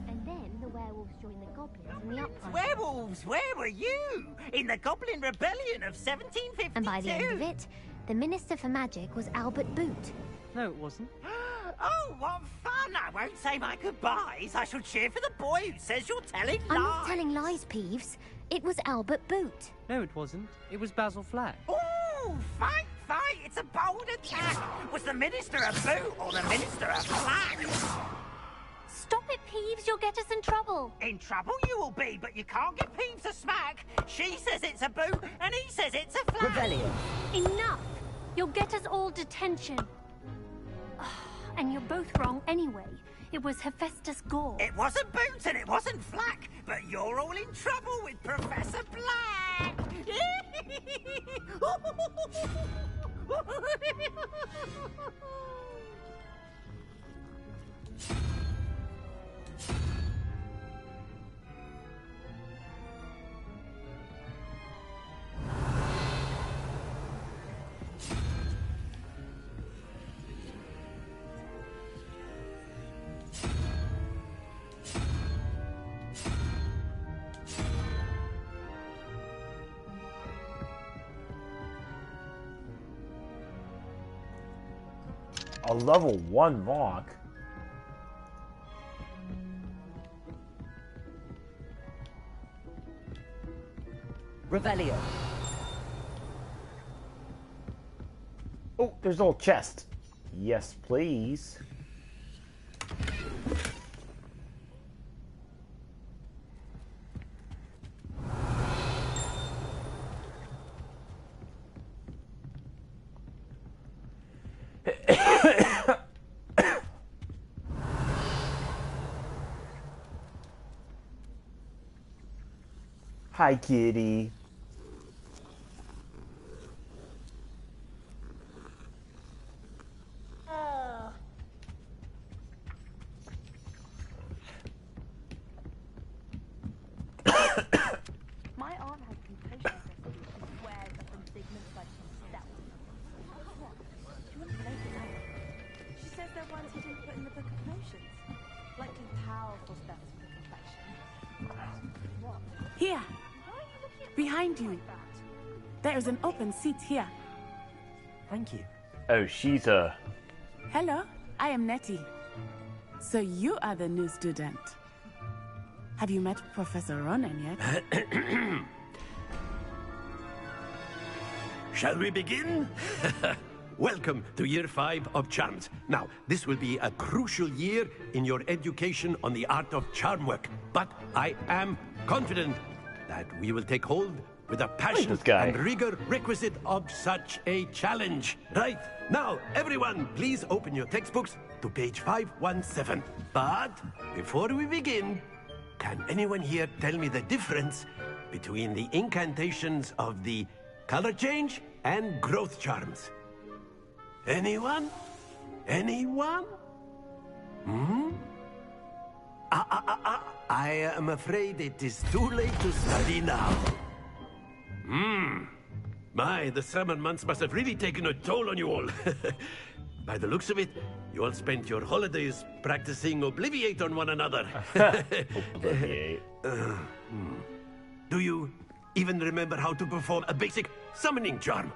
And then the werewolves joined the goblins in the uprising. Werewolves, where were you? In the Goblin Rebellion of 1752. And by the end of it, the Minister for Magic was Albert Boot. No, it wasn't. Oh, what fun! I won't say my goodbyes. I shall cheer for the boy who says you're telling lies. I'm not telling lies, Peeves. It was Albert Boot. No, it wasn't. It was Basil Flack. Ooh, fight! It's a bold attack! Was the Minister a boot or the Minister a flag? Stop it, Peeves. You'll get us in trouble. In trouble you will be, but you can't give Peeves a smack. She says it's a boot, and he says it's a flag. Rebellion. Enough! You'll get us all detention. And you're both wrong anyway. It was Hephaestus Gore. It wasn't Boot and it wasn't Flack, but you're all in trouble with Professor Black! A level 1 Mach. Revelio. Oh, there's a little chest. Yes, please. Hi, kitty. Here. Behind you. There's an open seat here. Thank you. Oh, she's a... Hello, I am Nettie. So you are the new student. Have you met Professor Ronan yet? Shall we begin? Welcome to Year 5 of Charms. Now, this will be a crucial year in your education on the art of charm work. But I am confident that we will take hold with the passion and rigor requisite of such a challenge. Right, now, everyone, please open your textbooks to page 517. But before we begin, can anyone here tell me the difference between the incantations of the color change and growth charms? Anyone? Anyone? Hmm? I am afraid it is too late to study now. My, the summer months must have really taken a toll on you all. By the looks of it, you all spent your holidays practicing Obliviate on one another. Obliviate. Do you even remember how to perform a basic summoning charm?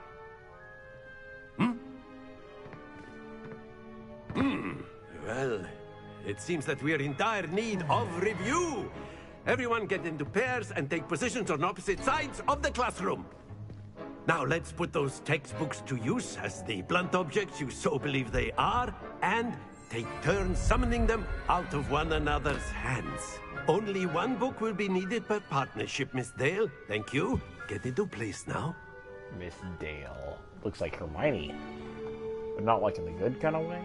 Well, it seems that we are in dire need of review. Everyone get into pairs and take positions on opposite sides of the classroom. Now let's put those textbooks to use as the blunt objects you so believe they are, and take turns summoning them out of one another's hands. Only one book will be needed per partnership, Miss Dale. Thank you. Get into place now. Miss Dale. Looks like Hermione. But not like in the good kind of way.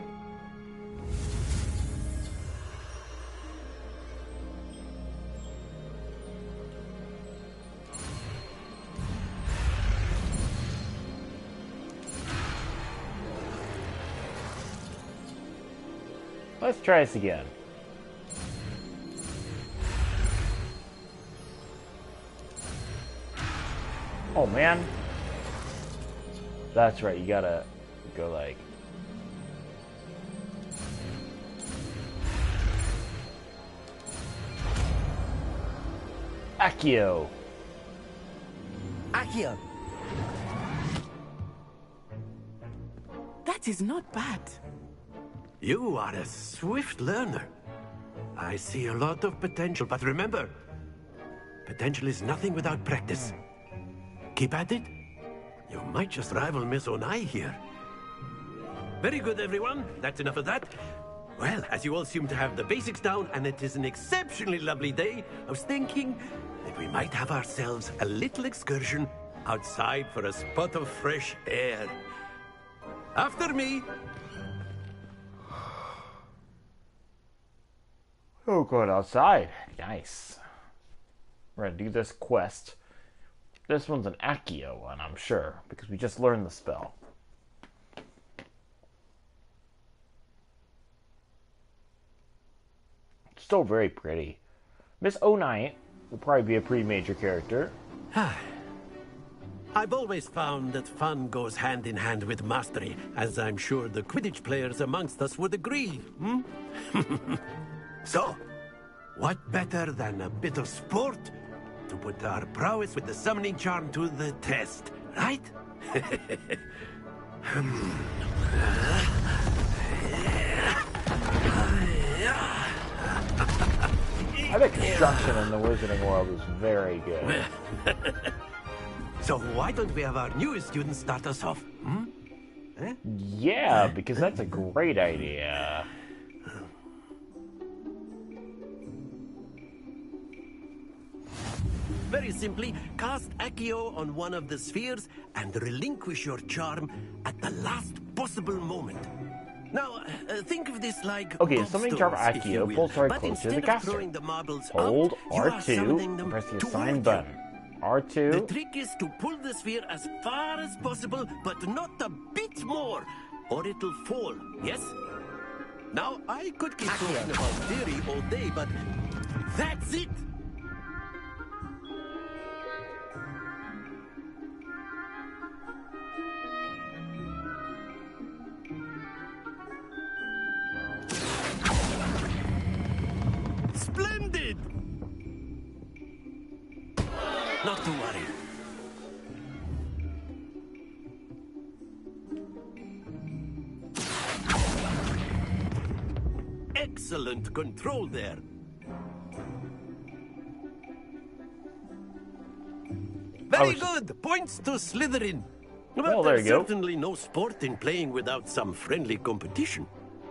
Let's try this again. Oh man. That's right, you gotta go like... Accio. Accio. That is not bad. You are a swift learner. I see a lot of potential, but remember, potential is nothing without practice. Keep at it. You might just rival Miss Onai here. Very good, everyone. That's enough of that. Well, as you all seem to have the basics down, and it is an exceptionally lovely day, I was thinking that we might have ourselves a little excursion outside for a spot of fresh air. After me. Oh, going outside. Nice. We're gonna do this quest. This one's an Accio one, I'm sure, because we just learned the spell. Still very pretty. Miss O'Night will probably be a pretty major character. I've always found that fun goes hand in hand with mastery, as I'm sure the Quidditch players amongst us would agree. So, what better than a bit of sport to put our prowess with the summoning charm to the test, right? I think construction in the Wizarding world is very good. So why don't we have our newest student start us off? Yeah, because that's a great idea. Very simply, cast Accio on one of the spheres and relinquish your charm at the last possible moment. Now, think of this like okay, summoning charm Accio pulls right but close to the instead of caster. throwing the marbles Hold out, you are summoning R2 them and press the toward assign you. button. R2. The trick is to pull the sphere as far as possible, but not a bit more, or it'll fall, yes? Now, I could keep talking about theory all day, but that's it! Splendid! Not to worry. Excellent control there. Very good. Points to Slytherin. But there there's you go. certainly no sport in playing without some friendly competition.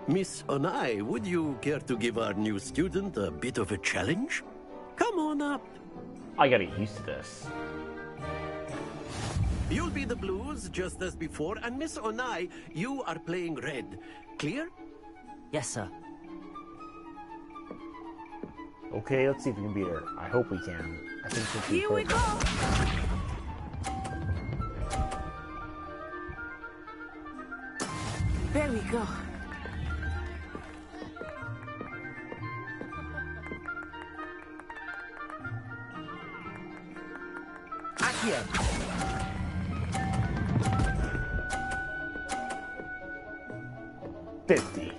Miss Onai, would you care to give our new student a bit of a challenge? Come on up. I gotta get used to this. You'll be the blues, just as before, and Miss Onai, you are playing red. Clear? Yes, sir. Okay, let's see if we can beat her. I hope we can. I think this will be Here we perfect. go. There we go. Accio. 50.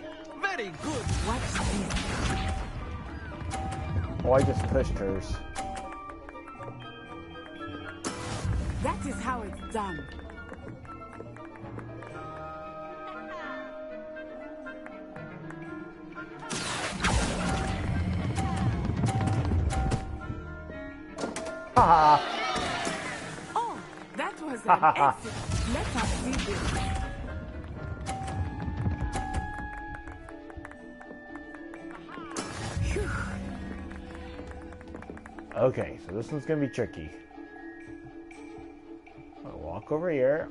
Very good. Watch this. Oh, I just pushed hers. That is how it's done. Haha. Oh, that was an exit. Let us see this. Phew. Okay, so this one's gonna be tricky. I'll walk over here.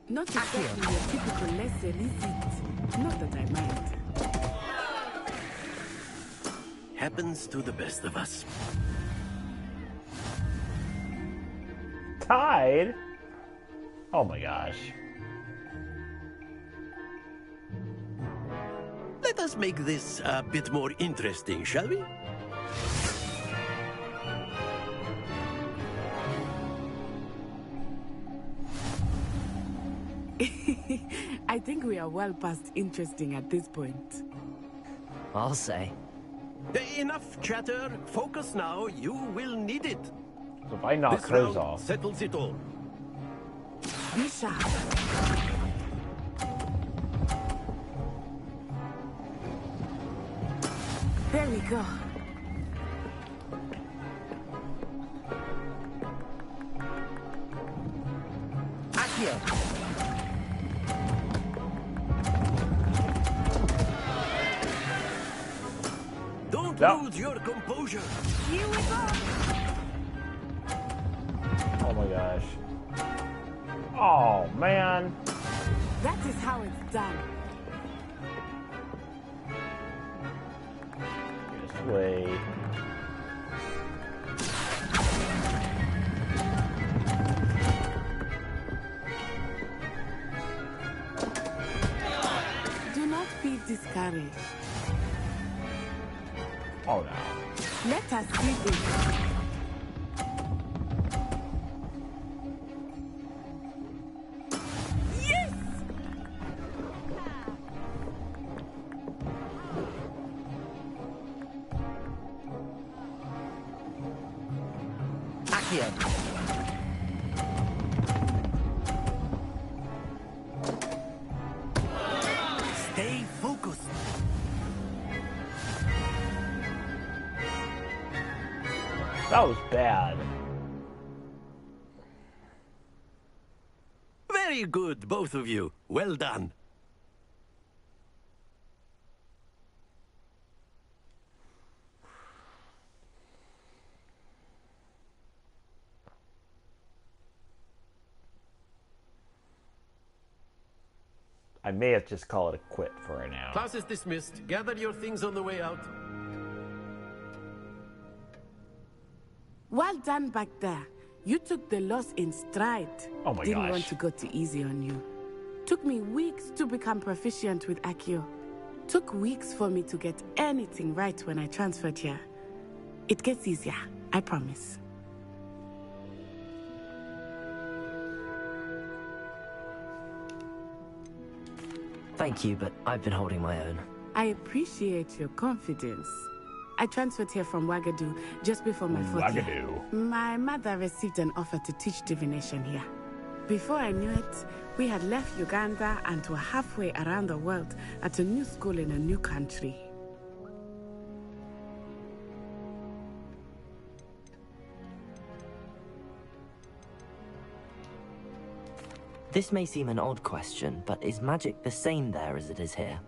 Not exactly your typical lesson, is it? Not that I mind. Happens to the best of us. Tied? Oh my gosh. Let us make this a bit more interesting, shall we? I think we are well past interesting at this point. I'll say. Enough chatter. Focus now. You will need it. So if I knock This hers round off. settles it all. Be sharp. There we go. Accio. Don't No. lose your composure. Here we go. Oh my gosh. Oh man. That is how it's done. Just wait. Do not be discouraged. Oh no. Let us see this. Yes! Accio. Stay focused. That was bad. Very good, both of you. Well done. I may have just call it a quit for right now. Class is dismissed. Gather your things on the way out. Well done back there. You took the loss in stride. Oh my Didn't gosh. want to go too easy on you. Took me weeks to become proficient with Accio. Took weeks for me to get anything right when I transferred here. It gets easier, I promise. Thank you, but I've been holding my own. I appreciate your confidence. I transferred here from Wagadu just before my 4th year. My mother received an offer to teach divination here. Before I knew it, we had left Uganda and were halfway around the world at a new school in a new country. This may seem an odd question, but is magic the same there as it is here?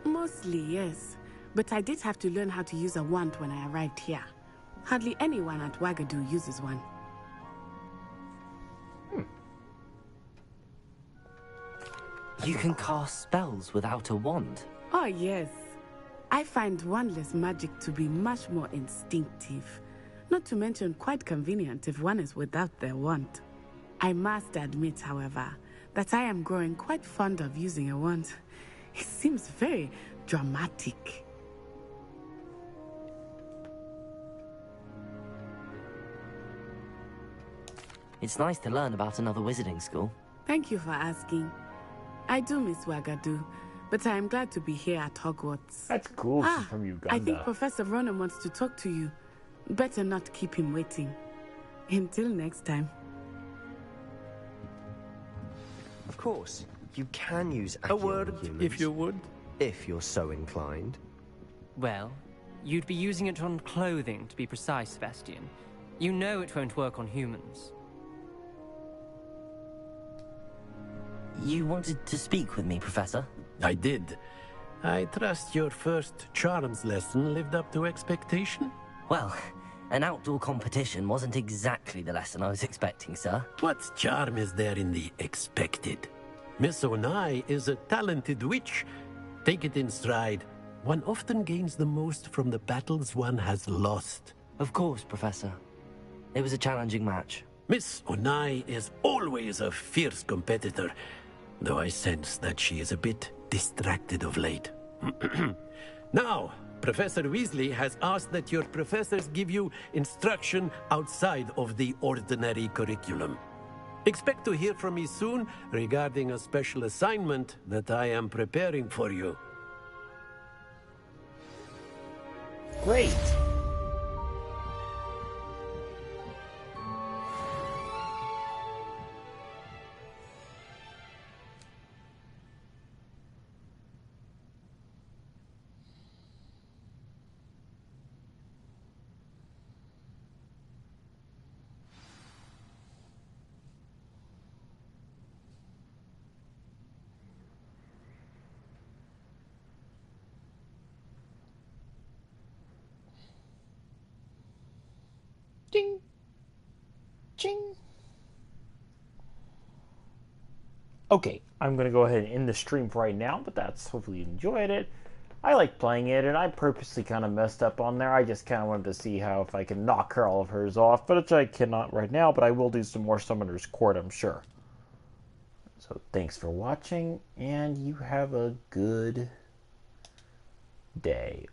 Mostly, yes. But I did have to learn how to use a wand when I arrived here. Hardly anyone at Wagadu uses one. You can cast spells without a wand? Oh, yes. I find wandless magic to be much more instinctive. Not to mention quite convenient if one is without their wand. I must admit, however, that I am growing quite fond of using a wand. It seems very dramatic. It's nice to learn about another wizarding school. Thank you for asking. I do miss Wagadu, but I am glad to be here at Hogwarts. That's cool. She's from Uganda. I think Professor Ronan wants to talk to you. Better not keep him waiting. Until next time. Of course, you can use A word, humans, if you would. if you're so inclined. Well, you'd be using it on clothing, to be precise, Sebastian. You know it won't work on humans. You wanted to speak with me, Professor? I did. I trust your first charms lesson lived up to expectation? Well, an outdoor competition wasn't exactly the lesson I was expecting, sir. What charm is there in the expected? Miss Onai is a talented witch. Take it in stride. One often gains the most from the battles one has lost. Of course, Professor. It was a challenging match. Miss Onai is always a fierce competitor, though I sense that she is a bit distracted of late. Now, Professor Weasley has asked that your professors give you instruction outside of the ordinary curriculum. Expect to hear from me soon regarding a special assignment that I am preparing for you. Great. Ding. Ching. Okay, I'm going to go ahead and end the stream right now, but that's hopefully you enjoyed it. I like playing it, and I purposely kind of messed up on there. I just kind of wanted to see how if I can knock her all of hers off, but I cannot right now, but I will do some more Summoner's Court, I'm sure. So thanks for watching, and you have a good day.